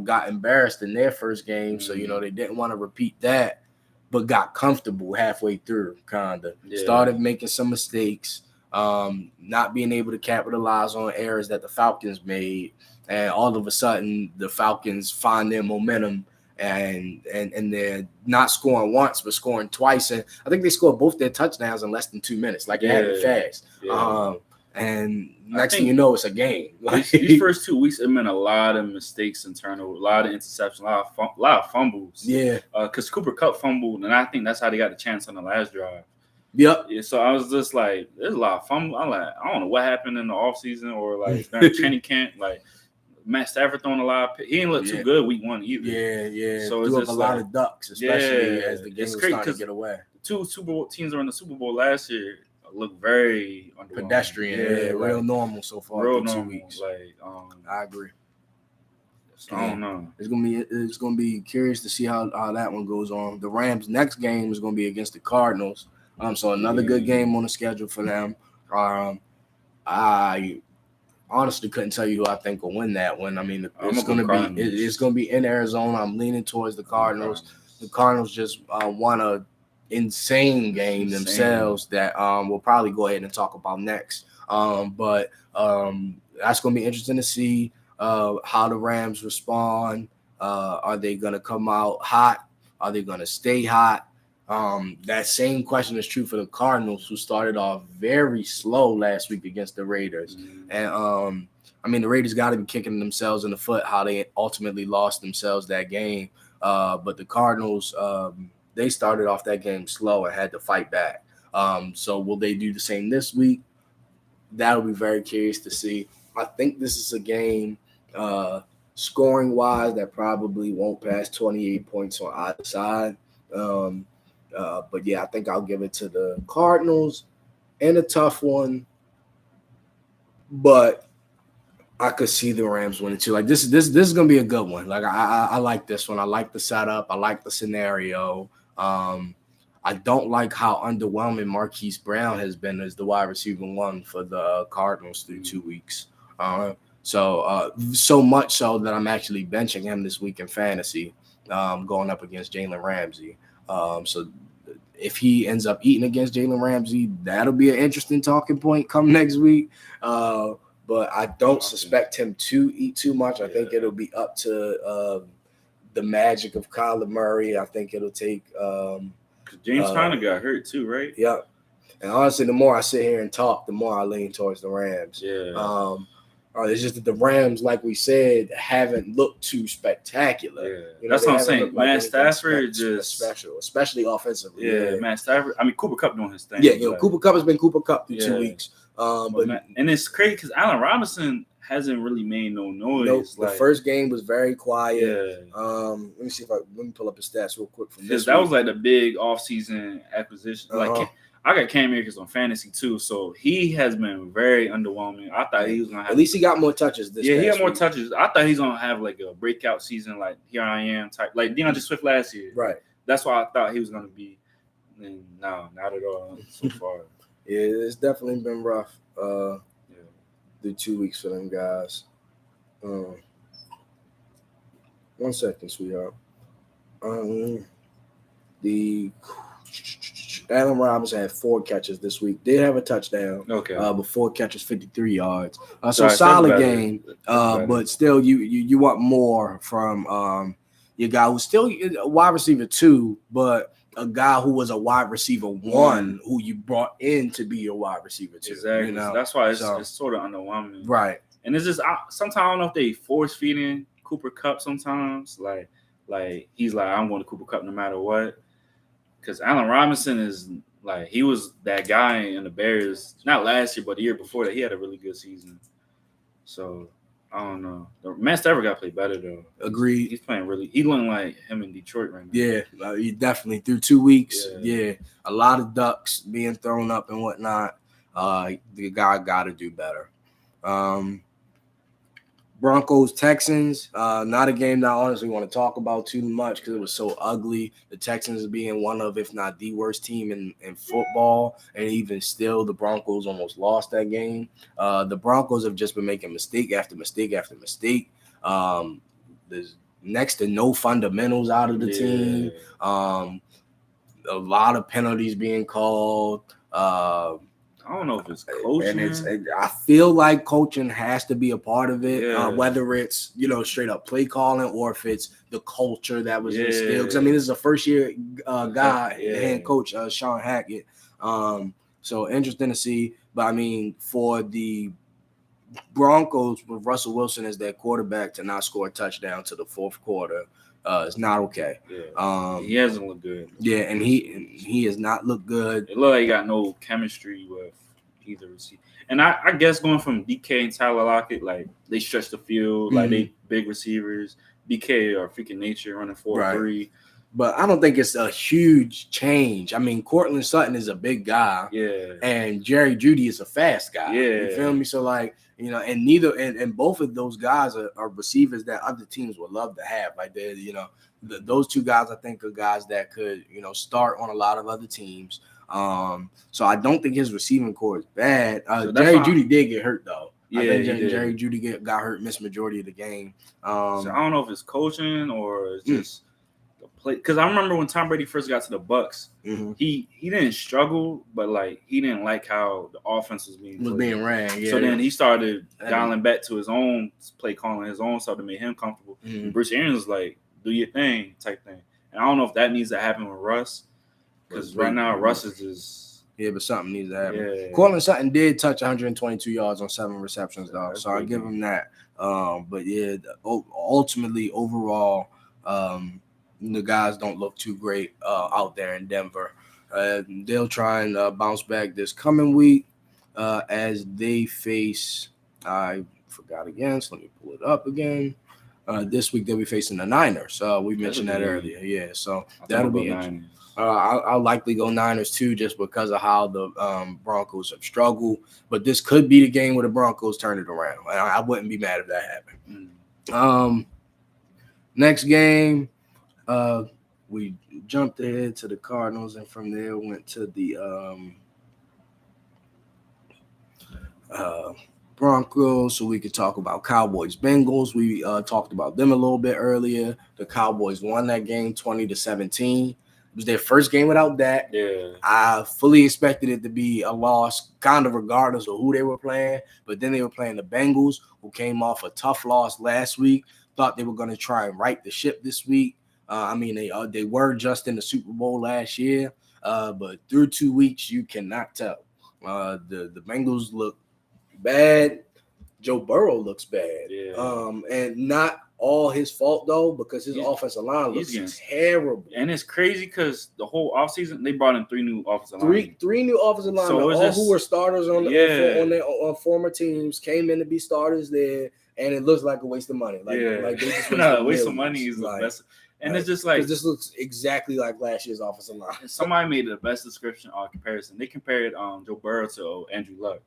[SPEAKER 1] got embarrassed in their first game. So, they didn't want to repeat that, but got comfortable halfway through, kind of. Yeah. Started making some mistakes, not being able to capitalize on errors that the Falcons made. And all of a sudden, the Falcons find their momentum. And they're not scoring once, but scoring twice. And I think they scored both their touchdowns in less than 2 minutes. Like, it happened fast. Yeah. And next thing you know, it's a game.
[SPEAKER 2] These first 2 weeks, it meant a lot of mistakes and turnovers, a lot of interceptions, a lot of fumbles.
[SPEAKER 1] Yeah.
[SPEAKER 2] Because Cooper Kupp fumbled, and I think that's how they got the chance on the last drive.
[SPEAKER 1] Yep.
[SPEAKER 2] Yeah, so I was just like, there's a lot of fumble. I'm like, I don't know what happened in the offseason or like during training camp. Like, Matt Stafford throwing a lot. He didn't look too good week 1 either.
[SPEAKER 1] Yeah.
[SPEAKER 2] So
[SPEAKER 1] it's just a lot of ducks, especially as the game was starting to get away.
[SPEAKER 2] The 2 Super Bowl teams were in the Super Bowl last year. Look very
[SPEAKER 1] pedestrian, real normal so far.
[SPEAKER 2] Real normal.
[SPEAKER 1] 2 weeks.
[SPEAKER 2] Like,
[SPEAKER 1] I agree.
[SPEAKER 2] So I don't know.
[SPEAKER 1] It's gonna be curious to see how that one goes on. The Rams' next game is gonna be against the Cardinals. So another good game on the schedule for them. I honestly couldn't tell you who I think will win that one. I mean, it's gonna be in Arizona. I'm leaning towards the Cardinals. The Cardinals just won a insane game themselves that we'll probably go ahead and talk about next. But that's going to be interesting to see how the Rams respond. Are they going to come out hot? Are they going to stay hot? That same question is true for the Cardinals, who started off very slow last week against the Raiders. And the Raiders got to be kicking themselves in the foot how they ultimately lost themselves that game. But the Cardinals, they started off that game slow and had to fight back. So will they do the same this week? That'll be very curious to see. I think this is a game, scoring-wise, that probably won't pass 28 points on either side. But, yeah, I think I'll give it to the Cardinals in a tough one. But I could see the Rams winning too. Like, this is going to be a good one. Like, I like this one. I like the setup. I like the scenario. I don't like how underwhelming Marquise Brown has been as the wide receiver 1 for the Cardinals through 2 weeks. So much so that I'm actually benching him this week in fantasy, going up against Jalen Ramsey. So if he ends up eating against Jalen Ramsey, that'll be an interesting talking point come next week. But I don't suspect him to eat too much. I think it'll be up to the magic of Kyler Murray. I think it'll take
[SPEAKER 2] James Conner got hurt too, right?
[SPEAKER 1] Yep. And honestly, the more I sit here and talk, the more I lean towards the Rams.
[SPEAKER 2] Yeah.
[SPEAKER 1] It's just that the Rams, like we said, haven't looked too spectacular.
[SPEAKER 2] Yeah. That's what I'm saying. Matt Stafford just
[SPEAKER 1] special, especially offensively.
[SPEAKER 2] Yeah, Matt Stafford. I mean, Cooper Kupp doing his thing.
[SPEAKER 1] Yeah, Cooper Kupp has been Cooper Kupp through 2 weeks.
[SPEAKER 2] And it's crazy because Allen Robinson hasn't really made no noise.
[SPEAKER 1] Nope. The first game was very quiet. Let me pull up his stats real quick from this.
[SPEAKER 2] That was like the big offseason acquisition. Like, I got Cam Akers on fantasy too, so he has been very underwhelming. I thought he was gonna have.
[SPEAKER 1] At least he got more touches this.
[SPEAKER 2] Yeah, he got more touches. I thought he's gonna have like a breakout season, like Here I Am type, like DeAndre Swift last year.
[SPEAKER 1] Right.
[SPEAKER 2] That's why I thought he was gonna be. And no, not at all so far.
[SPEAKER 1] Yeah, it's definitely been rough. The 2 weeks for them guys. 1 second, sweetheart. The Allen Robinson had 4 catches this week. Did have a touchdown.
[SPEAKER 2] Okay.
[SPEAKER 1] But 4 catches, 53 yards. So solid game. But still, you want more from your guy who's still a wide receiver 2, but a guy who was a wide receiver 1 who you brought in to be your wide receiver 2.
[SPEAKER 2] Exactly. That's why it's sort of underwhelming.
[SPEAKER 1] Right.
[SPEAKER 2] And it's just sometimes I don't know if they force feeding Cooper Kupp sometimes. Like he's like, I'm going to Cooper Kupp no matter what. Because Allen Robinson is like, he was that guy in the Bears, not last year, but the year before that. He had a really good season. So I don't know. Matt Stafford got to play better though.
[SPEAKER 1] Agreed.
[SPEAKER 2] He's playing really. He looking like him in Detroit right now.
[SPEAKER 1] Yeah, he definitely through 2 weeks. Yeah, a lot of ducks being thrown up and whatnot. The guy got to do better. Broncos Texans, not a game that I honestly want to talk about too much because it was so ugly. The Texans being one of, if not the worst team in football, and even still, the Broncos almost lost that game. The Broncos have just been making mistake after mistake after mistake. There's next to no fundamentals out of the team. A lot of penalties being called.
[SPEAKER 2] I don't know if it's coaching.
[SPEAKER 1] And I feel like coaching has to be a part of it, whether it's, straight up play calling or if it's the culture that was instilled. Because, I mean, this is a first-year guy, head coach, Sean Hackett. So interesting to see. But, I mean, for the Broncos with Russell Wilson as their quarterback to not score a touchdown to the fourth quarter, it's not okay.
[SPEAKER 2] He hasn't looked good.
[SPEAKER 1] Yeah, and he has not looked good.
[SPEAKER 2] It looked like he got no chemistry with either receiver. And I guess going from DK and Tyler Lockett, like they stretch the field, like they big receivers. DK are freaking nature running 4-3.
[SPEAKER 1] But I don't think it's a huge change. I mean, Cortland Sutton is a big guy. And Jerry Jeudy is a fast guy. You feel me? So like, and both of those guys are receivers that other teams would love to have. Like they're, those two guys I think are guys that could, start on a lot of other teams. So I don't think his receiving core is bad. Jerry Jeudy did get hurt though. I think Jerry Jeudy got hurt, missed majority of the game.
[SPEAKER 2] So I don't know if it's coaching or it's just the play. Because I remember when Tom Brady first got to the Bucs, he didn't struggle, but like he didn't like how the offense was being
[SPEAKER 1] ran.
[SPEAKER 2] So then he started dialing back to his own play calling, his own stuff to make him comfortable. Bruce Arians was like, "Do your thing," type thing. And I don't know if that needs to happen with Russ. Because right now, Russ is just...
[SPEAKER 1] Yeah, but something needs to happen. Cortland Sutton did touch 122 yards on 7 receptions, though. So I'll give him that. But, yeah, ultimately, overall, the guys don't look too great out there in Denver. They'll try and bounce back this coming week as they face... I forgot again, so let me pull it up again. This week, they'll be facing the Niners. We mentioned that earlier. Yeah, so that'll be interesting. I'll likely go Niners too, just because of how the Broncos have struggled. But this could be the game where the Broncos turn it around. I wouldn't be mad if that happened. Next game, we jumped ahead to the Cardinals, and from there went to the Broncos, so we could talk about Cowboys Bengals. We talked about them a little bit earlier. The Cowboys won that game 20-17. It was their first game without Dak. I fully expected it to be a loss, kind of regardless of who they were playing. But then they were playing the Bengals, who came off a tough loss last week. Thought they were going to try and right the ship this week. I mean, they were just in the Super Bowl last year. But through 2 weeks, you cannot tell. The Bengals look bad. Joe Burrow looks bad. And not all his fault, though, because his offensive line looks terrible.
[SPEAKER 2] And it's crazy because the whole offseason, they brought in 3 new offensive linemen.
[SPEAKER 1] Three new offensive linemen, all who were starters on their former teams, came in to be starters there, and it looks like a waste of money. Like they just
[SPEAKER 2] waste of money is the best. And it's just like...
[SPEAKER 1] this looks exactly like last year's offensive line.
[SPEAKER 2] Somebody made the best description or comparison. They compared Joe Burrow to Andrew Luck.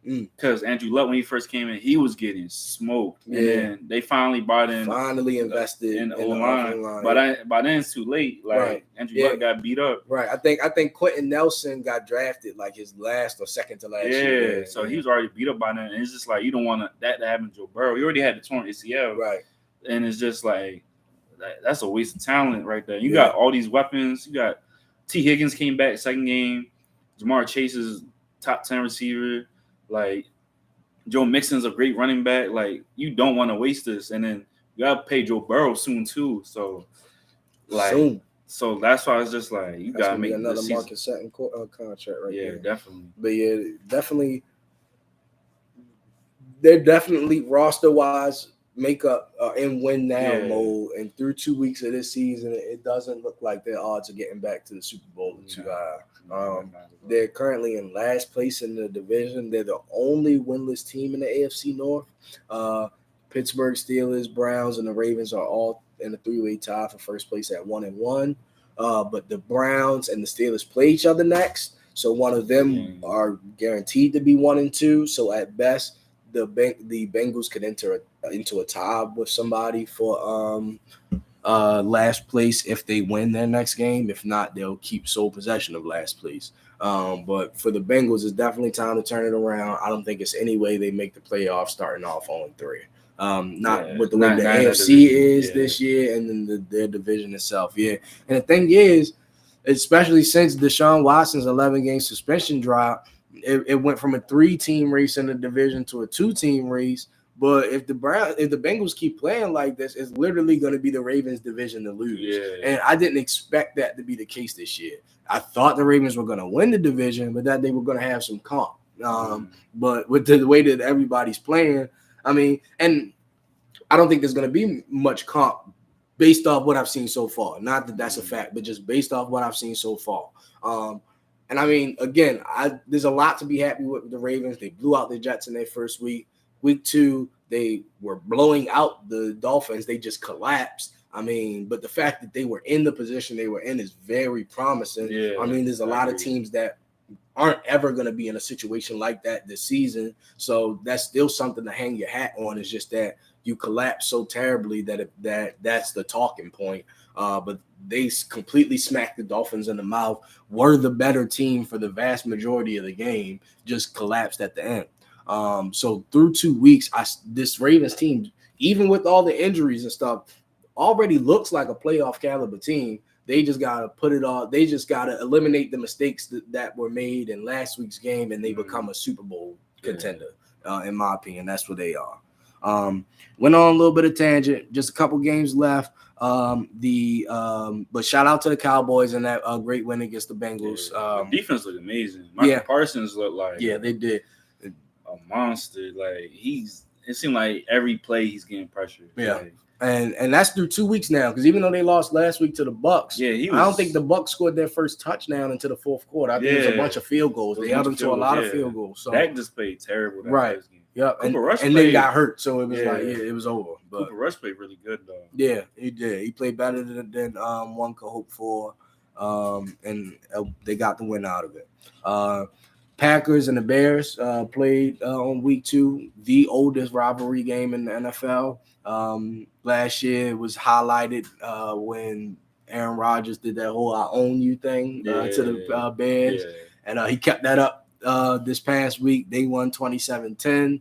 [SPEAKER 2] Because Andrew Luck, when he first came in, he was getting smoked. And then they finally invested in the O-line. By then it's too late. Andrew Luck got beat up.
[SPEAKER 1] I think Quentin Nelson got drafted like his last or second to last year.
[SPEAKER 2] So he was already beat up by then. And it's just like you don't want that to happen to Joe Burrow. He already had the torn ACL. And it's just like that's a waste of talent right there. You got all these weapons. You got T. Higgins came back second game. Jamar Chase is top 10 receiver. Like, Joe Mixon's a great running back. Like, you don't want to waste this. And then you got to pay Joe Burrow soon, too. So, so that's why it's just like, you got to make
[SPEAKER 1] another market setting contract right there.
[SPEAKER 2] Definitely.
[SPEAKER 1] But, definitely they're definitely roster-wise makeup in win now mode. And through 2 weeks of this season, it doesn't look like their odds of getting back to the Super Bowl are too high. They're currently in last place in the division. They're the only winless team in the AFC North. Pittsburgh Steelers, Browns, and the Ravens are all in a three-way tie for first place at 1-1. But the Browns and the Steelers play each other next. So one of them are guaranteed to be 1-2. So at best, the Bengals could enter into a tie with somebody for last place if they win their next game. If not, they'll keep sole possession of last place. But for the Bengals, it's definitely time to turn it around. I don't think it's any way they make the playoffs starting off 0-3. With the way the AFC is this year, and then their division itself. And the thing is, especially since Deshaun Watson's 11-game suspension drop, it went from a 3-team race in the division to a 2-team race. But if the Bengals keep playing like this, it's literally going to be the Ravens' division to lose. And I didn't expect that to be the case this year. I thought the Ravens were going to win the division, but that they were going to have some comp. But with the way that everybody's playing, I mean, and I don't think there's going to be much comp based off what I've seen so far. Not that that's a fact, but just based off what I've seen so far. And I mean, again, there's a lot to be happy with the Ravens. They blew out the Jets in their first week. Week 2, they were blowing out the Dolphins. They just collapsed. I mean, but the fact that they were in the position they were in is very promising. I mean, there's a lot of teams that aren't ever going to be in a situation like that this season. So that's still something to hang your hat on. It's just that you collapse so terribly that's the talking point. But they completely smacked the Dolphins in the mouth, were the better team for the vast majority of the game, just collapsed at the end. So through 2 weeks, this Ravens team, even with all the injuries and stuff, already looks like a playoff caliber team. They just got to put it all. They just got to eliminate the mistakes that were made in last week's game, and they become a Super Bowl contender, in my opinion. That's what they are. Went on a little bit of tangent, just a couple games left. But shout out to the Cowboys and that great win against the Bengals.
[SPEAKER 2] The defense looked amazing. Michael Parsons looked like
[SPEAKER 1] they did
[SPEAKER 2] a monster. Like it seemed like every play he's getting pressure.
[SPEAKER 1] And that's through 2 weeks now, because even though they lost last week to the Bucs, I don't think the Bucs scored their first touchdown into the fourth quarter. I think it was a bunch of field goals. They held them to a lot of field goals. So
[SPEAKER 2] Dak just played terrible. First game.
[SPEAKER 1] And then got hurt, so it was it was over. But
[SPEAKER 2] Cooper Rush played really good though.
[SPEAKER 1] Yeah, he did. He played better than one could hope for, and they got the win out of it. Packers and the Bears played on week 2, the oldest rivalry game in the NFL. Last year it was highlighted when Aaron Rodgers did that whole "I own you" thing to the Bears, and he kept that up this past week. They won 27-10.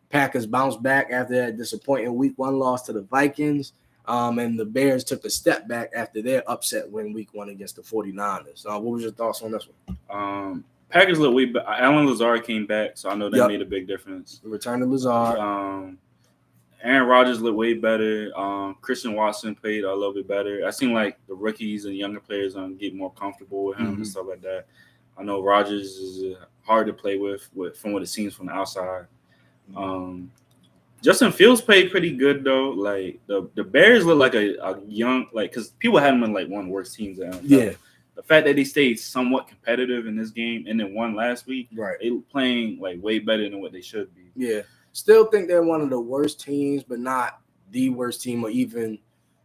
[SPEAKER 1] Packers bounced back after that disappointing week 1 loss to the Vikings, and the Bears took a step back after their upset win week 1 against the 49ers. What was your thoughts on this one?
[SPEAKER 2] Packers look way better. Alan Lazard came back, so I know that made a big difference.
[SPEAKER 1] Return to Lazard.
[SPEAKER 2] Aaron Rodgers looked way better. Christian Watson played a little bit better. I seem like the rookies and younger players get more comfortable with him and stuff like that. I know Rodgers is hard to play with from what it seems from the outside. Justin Fields played pretty good though. Like the Bears look like a young, like, because people had them in like one of the worst teams in the NFL. The fact that they stayed somewhat competitive in this game and then won last week, they were playing like way better than what they should be.
[SPEAKER 1] Still think they're one of the worst teams, but not the worst team, or even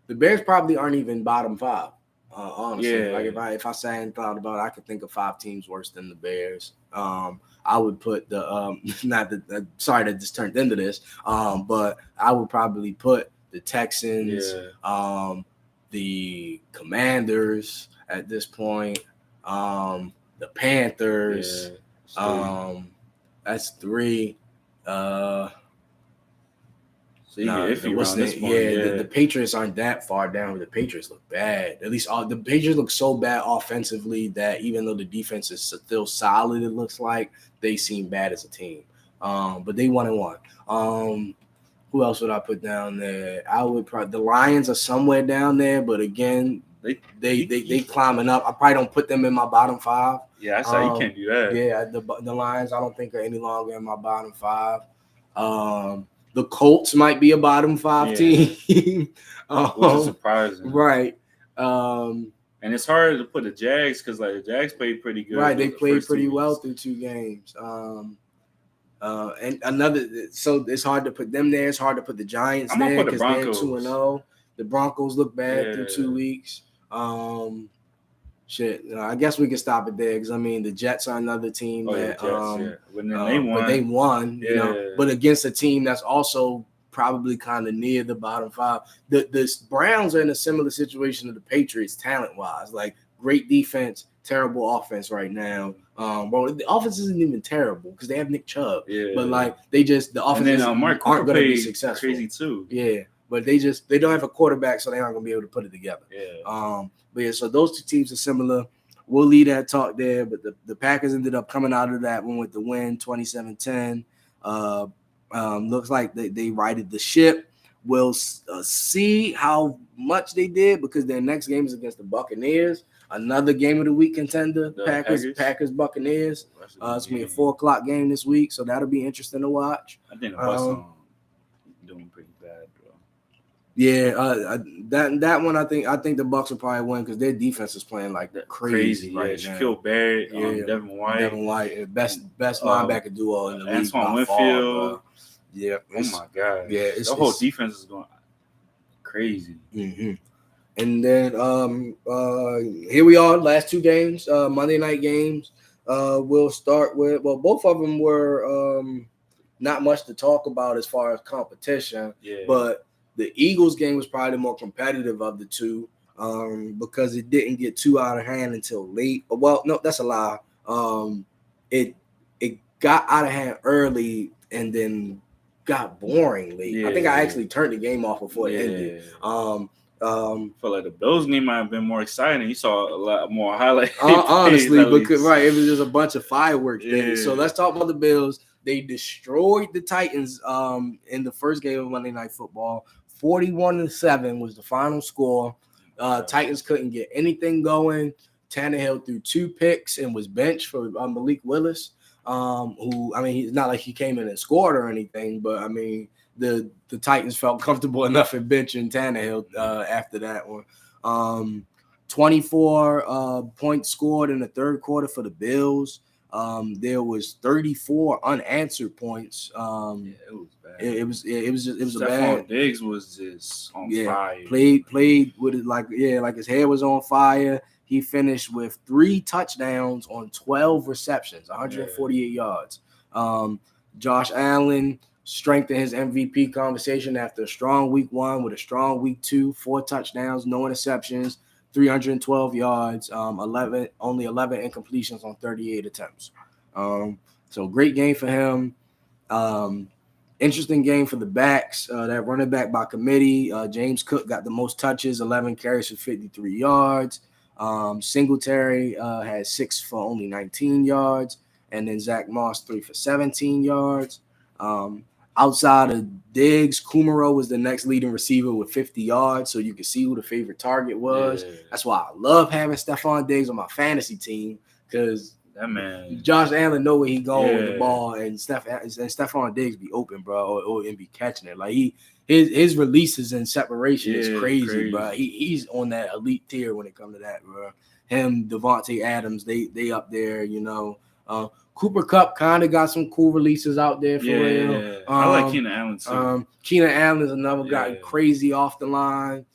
[SPEAKER 1] the Bears probably aren't even bottom 5. Honestly, like if I sat and thought about it, I could think of 5 teams worse than the Bears. I would put the sorry that this turned into this, but I would probably put the Texans, the Commanders at this point, the Panthers, that's 3.
[SPEAKER 2] So you get iffy around this point.
[SPEAKER 1] The Patriots aren't that far down, but the Patriots look bad. At least the Patriots look so bad offensively that even though the defense is still solid, it looks like they seem bad as a team. But they 1-1. Who else would I put down there? I would probably the Lions are somewhere down there, but again, they climbing up. I probably don't put them in my bottom 5.
[SPEAKER 2] Yeah, I say you can't do that.
[SPEAKER 1] Yeah, the Lions I don't think are any longer in my bottom 5. The Colts might be a bottom 5 team,
[SPEAKER 2] which is surprising,
[SPEAKER 1] right?
[SPEAKER 2] And it's hard to put the Jags because like the Jags played pretty good.
[SPEAKER 1] Right, they played pretty well through 2 games. And another, so it's hard to put them there. It's hard to put the Giants there because they're 2-0. The Broncos look bad through 2 weeks. I guess we can stop it there because I mean the Jets are another team that they won. You know, but against a team that's also probably kind of near the bottom 5. The Browns are in a similar situation to the Patriots talent wise, like great defense, terrible offense right now. Well, the offense isn't even terrible because they have Nick Chubb, but like the offense aren't going to be successful.
[SPEAKER 2] Crazy too.
[SPEAKER 1] Yeah, but they don't have a quarterback, so they aren't going to be able to put it together.
[SPEAKER 2] Yeah.
[SPEAKER 1] But yeah, so those 2 teams are similar. We'll leave that talk there, but the Packers ended up coming out of that one with the win, 27-10. Looks like they righted the ship. We'll see how much they did because their next game is against the Buccaneers, another game of the week contender. Packers Buccaneers. It's gonna be a 4:00 game this week, so that'll be interesting to watch.
[SPEAKER 2] I think the Bucs doing pretty bad, bro.
[SPEAKER 1] Yeah, that one I think the Bucs will probably win because their defense is playing like crazy right now.
[SPEAKER 2] Shaquille Barrett, Devin White,
[SPEAKER 1] best linebacker duo in the league.
[SPEAKER 2] Antoine Winfield.
[SPEAKER 1] Yeah.
[SPEAKER 2] Oh my God.
[SPEAKER 1] Yeah.
[SPEAKER 2] The whole defense is going crazy.
[SPEAKER 1] Mm-hmm. And then here we are, last 2 games, Monday night games. We'll start with both of them were not much to talk about as far as competition.
[SPEAKER 2] Yeah. But
[SPEAKER 1] the Eagles game was probably the more competitive of the 2 because it didn't get too out of hand until late. Well, no, that's a lie. It got out of hand early and then got boring late. Yeah. I think I actually turned the game off before it ended.
[SPEAKER 2] I feel like the Bills game might have been more exciting. You saw a lot more highlights.
[SPEAKER 1] Honestly, because it was just a bunch of fireworks. Yeah. So let's talk about the Bills. They destroyed the Titans in the first game of Monday Night Football. 41-7 was the final score. Titans couldn't get anything going. Tannehill threw 2 picks and was benched for Malik Willis. Who, I mean, he's not like he came in and scored or anything, but I mean, the Titans felt comfortable enough in benching Tannehill after that one. 24 points scored in the third quarter for the Bills. There was 34 unanswered points.
[SPEAKER 2] It was bad.
[SPEAKER 1] It was
[SPEAKER 2] Stephon
[SPEAKER 1] a bad.
[SPEAKER 2] Diggs was just on fire.
[SPEAKER 1] Played with it like his hair was on fire. He finished with 3 touchdowns on 12 receptions, 148 yards. Josh Allen strengthened his MVP conversation after a strong week 1 with a strong week 2, 4 touchdowns, no interceptions, 312 yards, only 11 incompletions on 38 attempts. So great game for him. Interesting game for the backs. That running back by committee, James Cook got the most touches, 11 carries for 53 yards. Singletary had 6 for only 19 yards, and then Zach Moss 3 for 17 yards. Outside of Diggs, Kumaro was the next leading receiver with 50 yards, so you could see who the favorite target was. Yeah. That's why I love having Stephon Diggs on my fantasy team because
[SPEAKER 2] that man,
[SPEAKER 1] Josh Allen know where he going with the ball, and Stephon Diggs be open, bro, and be catching it. Like his releases and separation is crazy, bro. He's on that elite tier when it comes to that, bro. Him, Devontae Adams, they up there, you know. Cooper Kupp kind of got some cool releases out there for real.
[SPEAKER 2] I like Keenan Allen too.
[SPEAKER 1] Keenan Allen is another guy crazy off the line.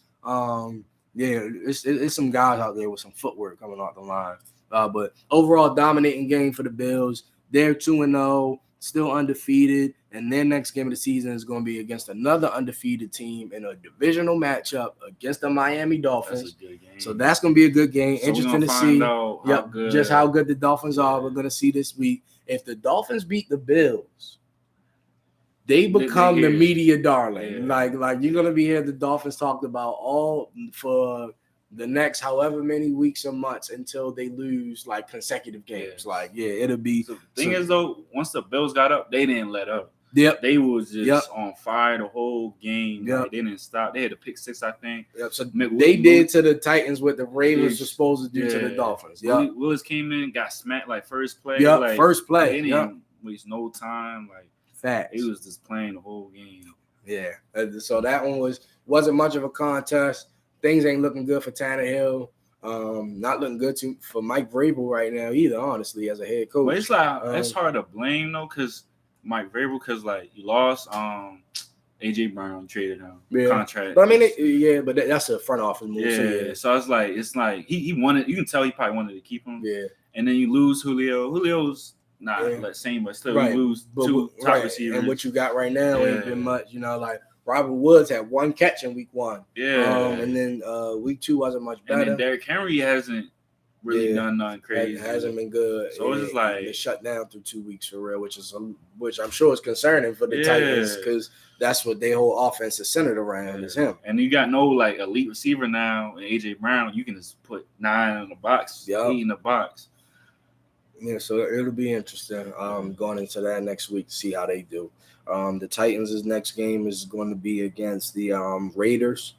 [SPEAKER 1] It's some guys out there with some footwork coming off the line. But overall, dominating game for the Bills. They're 2-0, still undefeated, and their next game of the season is going to be against another undefeated team in a divisional matchup against the Miami Dolphins.
[SPEAKER 2] That's a good game.
[SPEAKER 1] So that's going to be a good game.
[SPEAKER 2] So
[SPEAKER 1] interesting to see
[SPEAKER 2] just
[SPEAKER 1] how good the Dolphins are. We're going to see this week. If the Dolphins beat the Bills, they become the media darling. Like you're going to be hearing the Dolphins talked about all for the next however many weeks or months until they lose like consecutive games. It'll be.
[SPEAKER 2] So the thing is though, once the Bills got up, they didn't let up.
[SPEAKER 1] Yep.
[SPEAKER 2] They was just on fire the whole game.
[SPEAKER 1] Yep.
[SPEAKER 2] Like, they didn't stop. They had a pick 6, I think.
[SPEAKER 1] Yep. So they did to the Titans what the Ravens were supposed to do to the Dolphins.
[SPEAKER 2] Willis came in, got smacked like first play.
[SPEAKER 1] First play.
[SPEAKER 2] They didn't waste no time. Like
[SPEAKER 1] Facts.
[SPEAKER 2] He was just playing the whole game.
[SPEAKER 1] Yeah. So that one wasn't much of a contest. Things ain't looking good for Tannehill. Not looking good for Mike Vrabel right now either, honestly, as a head coach.
[SPEAKER 2] But it's like it's hard to blame though, because Mike Vrabel, because like you lost AJ Brown, traded him contract.
[SPEAKER 1] But I mean, but that's a front office move.
[SPEAKER 2] Yeah, so it's like he wanted. You can tell he probably wanted to keep him.
[SPEAKER 1] Yeah,
[SPEAKER 2] and then you lose Julio. Julio's not the same, but still you lose two top receivers.
[SPEAKER 1] And what you got right now ain't been much. Like Robert Woods had one catch in week 1.
[SPEAKER 2] Yeah,
[SPEAKER 1] and then week 2 wasn't much better.
[SPEAKER 2] And then Derrick Henry hasn't really done nothing crazy.
[SPEAKER 1] It hasn't been good.
[SPEAKER 2] So it's just like
[SPEAKER 1] they shut down through 2 weeks for real, which I'm sure is concerning for the Titans, because that's what their whole offense is centered around is him.
[SPEAKER 2] And you got no like elite receiver now, and AJ Brown. You can just put 9 in the box, 8 in the box.
[SPEAKER 1] Yeah, so it'll be interesting going into that next week to see how they do. The Titans' next game is going to be against the Raiders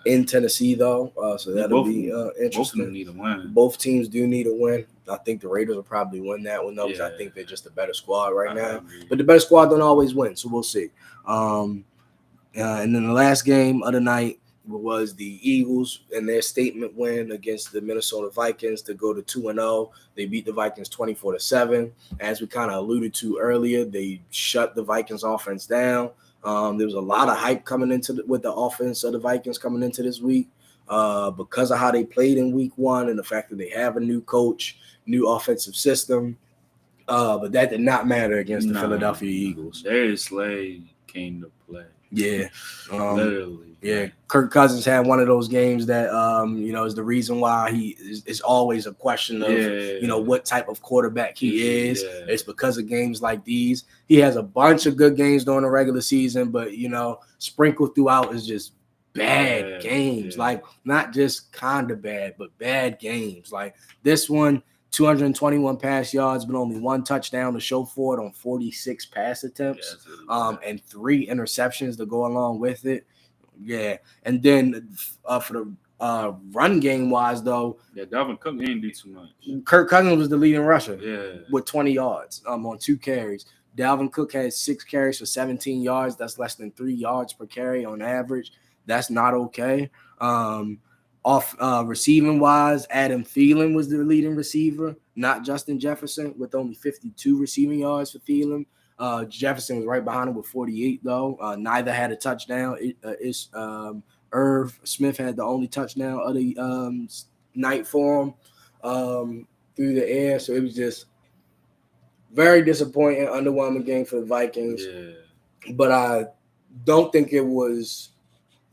[SPEAKER 1] in Tennessee, though. So that'll be interesting.
[SPEAKER 2] Both of them need a win.
[SPEAKER 1] Both teams do need a win. I think the Raiders will probably win that one, though, because I think they're just a better squad right now. But the better squad don't always win, so we'll see. And then the last game of the night was the Eagles and their statement win against the Minnesota Vikings to go to 2-0. They beat the Vikings 24-7. As we kind of alluded to earlier, they shut the Vikings offense down. There was a lot of hype coming with the offense of the Vikings coming into this week because of how they played in week 1 and the fact that they have a new coach, new offensive system. But that did not matter against the Philadelphia Eagles.
[SPEAKER 2] Darius Slay came to play.
[SPEAKER 1] Yeah.
[SPEAKER 2] Literally.
[SPEAKER 1] Yeah. Kirk Cousins had one of those games that, is the reason why he is always a question of, what type of quarterback he is. Yeah. It's because of games like these. He has a bunch of good games during the regular season, but, sprinkled throughout is just bad games. Yeah. Like, not just kind of bad, but bad games. Like, this one, 221 pass yards, but only 1 touchdown to show for it on 46 pass attempts, and 3 interceptions to go along with it. Yeah, and then for the run game wise, though,
[SPEAKER 2] Dalvin Cook didn't do too much.
[SPEAKER 1] Kirk Cousins was the leading rusher, with 20 yards on 2 carries. Dalvin Cook had 6 carries for 17 yards. That's less than 3 yards per carry on average. That's not okay. Receiving wise, Adam Thielen was the leading receiver, not Justin Jefferson, with only 52 receiving yards for Thielen. Jefferson was right behind him with 48, though. Neither had a touchdown. Irv Smith had the only touchdown of the night for him through the air. So it was just very disappointing, underwhelming game for the Vikings. Yeah. But I don't think it was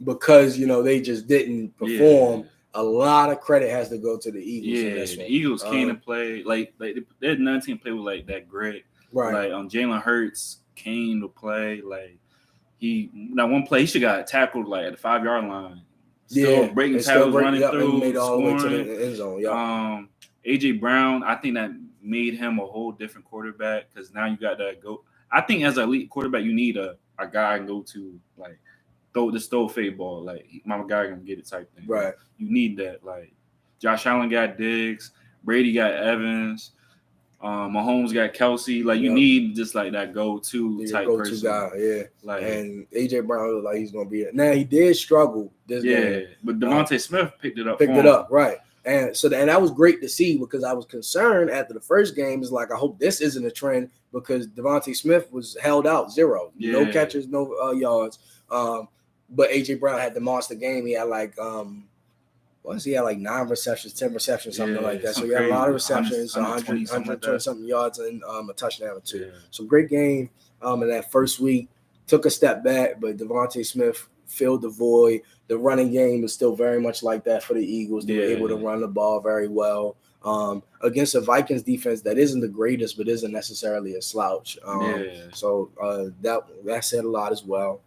[SPEAKER 1] because, they just didn't perform. Yeah. A lot of credit has to go to the Eagles.
[SPEAKER 2] Yeah, in this one. The Eagles came to play. Like their 19 play was like that great. Right. Like Jalen Hurts came to play. Like one play he should got tackled like at the 5-yard line. Still breaking tackles, running through, and made all the way to the end zone. Yeah. AJ Brown, I think that made him a whole different quarterback because now you got that go. I think as an elite quarterback, you need a guy to go to like throw fade ball, like my guy gonna get it type thing.
[SPEAKER 1] Right.
[SPEAKER 2] You need that. Like Josh Allen got Diggs, Brady got Evans, Mahomes got Kelsey. Like you need just like that go-to type person.
[SPEAKER 1] Guy, yeah. Like and AJ Brown looked like he's gonna be it. Now he did struggle this game.
[SPEAKER 2] But Devontae Smith picked it up.
[SPEAKER 1] Right. And so that was great to see because I was concerned after the first game. Is like I hope this isn't a trend because Devontae Smith was held out 0, no catches, no yards. But AJ Brown had the monster game. He had like 9 receptions, 10 receptions, something like that. So he had a lot of receptions, 120 something yards, and a touchdown or 2. Yeah. So great game in that first week. Took a step back, but Devontae Smith filled the void. The running game is still very much like that for the Eagles. They were able to run the ball very well against a Vikings defense that isn't the greatest, but isn't necessarily a slouch. So that said a lot as well.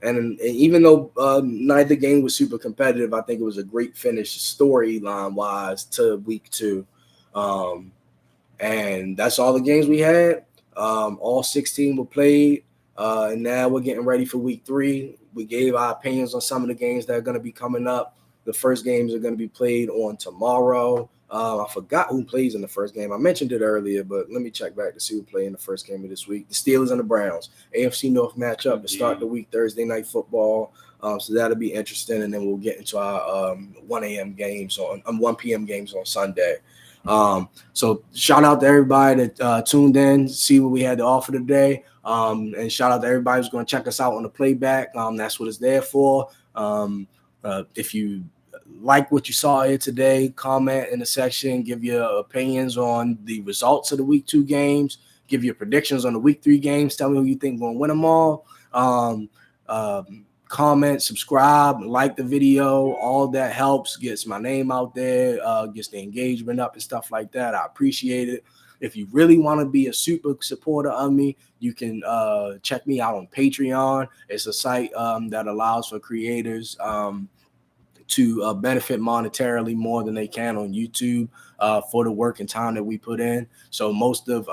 [SPEAKER 1] And even though neither game was super competitive, I think it was a great finish storyline-wise to week 2. And that's all the games we had. All 16 were played. And now we're getting ready for week 3. We gave our opinions on some of the games that are going to be coming up. The first games are going to be played on tomorrow. I forgot who plays in the first game. I mentioned it earlier, but let me check back to see who played in the first game of this week. The Steelers and the Browns. AFC North matchup to start the week, Thursday Night Football. So that'll be interesting, and then we'll get into our 1 a.m. games on 1 p.m. games on Sunday. So shout out to everybody that tuned in, see what we had to offer today. And shout out to everybody who's going to check us out on the playback. That's what it's there for. If you like what you saw here today, comment in the section, give your opinions on the results of the week 2 games, give your predictions on the week 3 games, tell me who you think going to win them all. Comment, subscribe, like the video. All that helps, gets my name out there, gets the engagement up and stuff like that. I appreciate it. If you really want to be a super supporter of me, you can check me out on Patreon. It's a site that allows for creators to benefit monetarily more than they can on YouTube for the work and time that we put in. So most of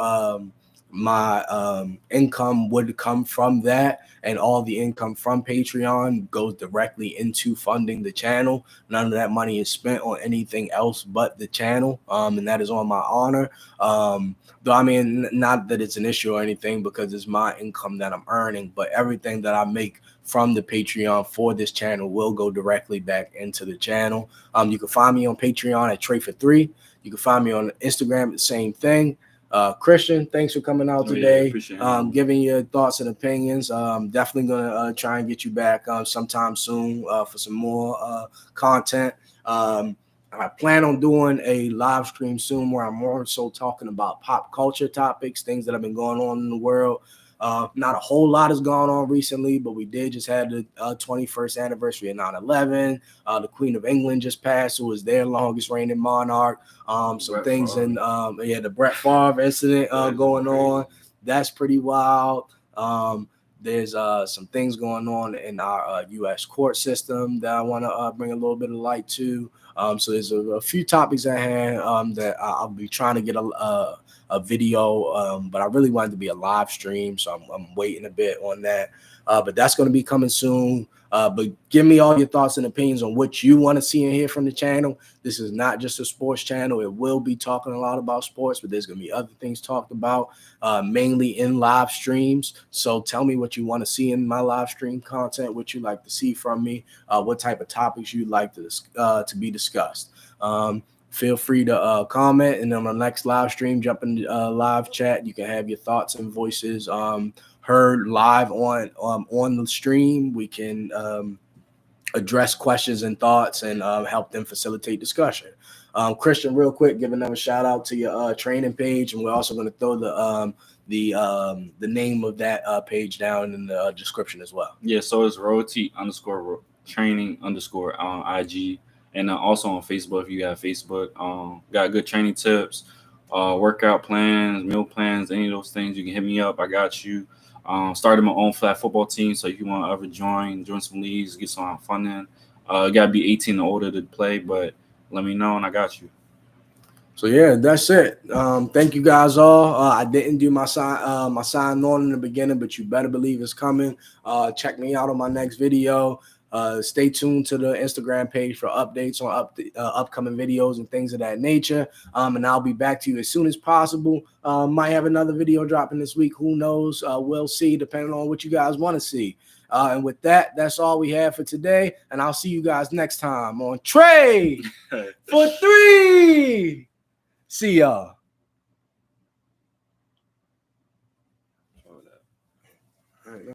[SPEAKER 1] my income would come from that, and all the income from Patreon goes directly into funding the channel. None of that money is spent on anything else but the channel, and that is on my honor. Though I mean, not that it's an issue or anything, because it's my income that I'm earning, but everything that I make from the Patreon for this channel will go directly back into the channel. You can find me on Patreon at Trey for 3. You can find me on Instagram, the same thing. Christian, thanks for coming out today, giving your thoughts and opinions. Definitely gonna try and get you back sometime soon for some more content. I plan on doing a live stream soon where I'm more so talking about pop culture topics, things that have been going on in the world. Not a whole lot has gone on recently, but we did just have the 21st anniversary of 9/11. The Queen of England just passed, who was their longest reigning monarch. Some things in the Brett Favre incident going on. That's pretty wild. There's some things going on in our U.S. court system that I want to bring a little bit of light to. So there's a few topics at hand that I'll be trying to get a video, but I really wanted to be a live stream, so I'm waiting a bit on that. But that's going to be coming soon. But give me all your thoughts and opinions on what you want to see and hear from the channel. This is not just a sports channel. It will be talking a lot about sports, but there's going to be other things talked about, mainly in live streams. So tell me what you want to see in my live stream content, what you'd like to see from me, what type of topics you'd like to be discussed. Feel free to comment, and on the next live stream, jump in live chat. You can have your thoughts and voices heard live on the stream. We can address questions and thoughts and help them facilitate discussion. Christian, real quick, give another shout out to your training page, and we're also going to throw the name of that page down in the description as well.
[SPEAKER 2] Yeah, so it's rotate_training_ on IG. And also on Facebook, if you got Facebook, got good training tips, workout plans, meal plans, any of those things, you can hit me up. I got you. Started my own flag football team, so if you want to ever join some leagues, get some funding. You got to be 18 and older to play, but let me know, and I got you.
[SPEAKER 1] So, yeah, that's it. Thank you guys all. I didn't do my sign on in the beginning, but you better believe it's coming. Check me out on my next video. Stay tuned to the Instagram page for updates on upcoming videos and things of that nature. And I'll be back to you as soon as possible. Might have another video dropping this week. Who knows? We'll see, depending on what you guys want to see. And with that, that's all we have for today. And I'll see you guys next time on Trey for 3. See y'all.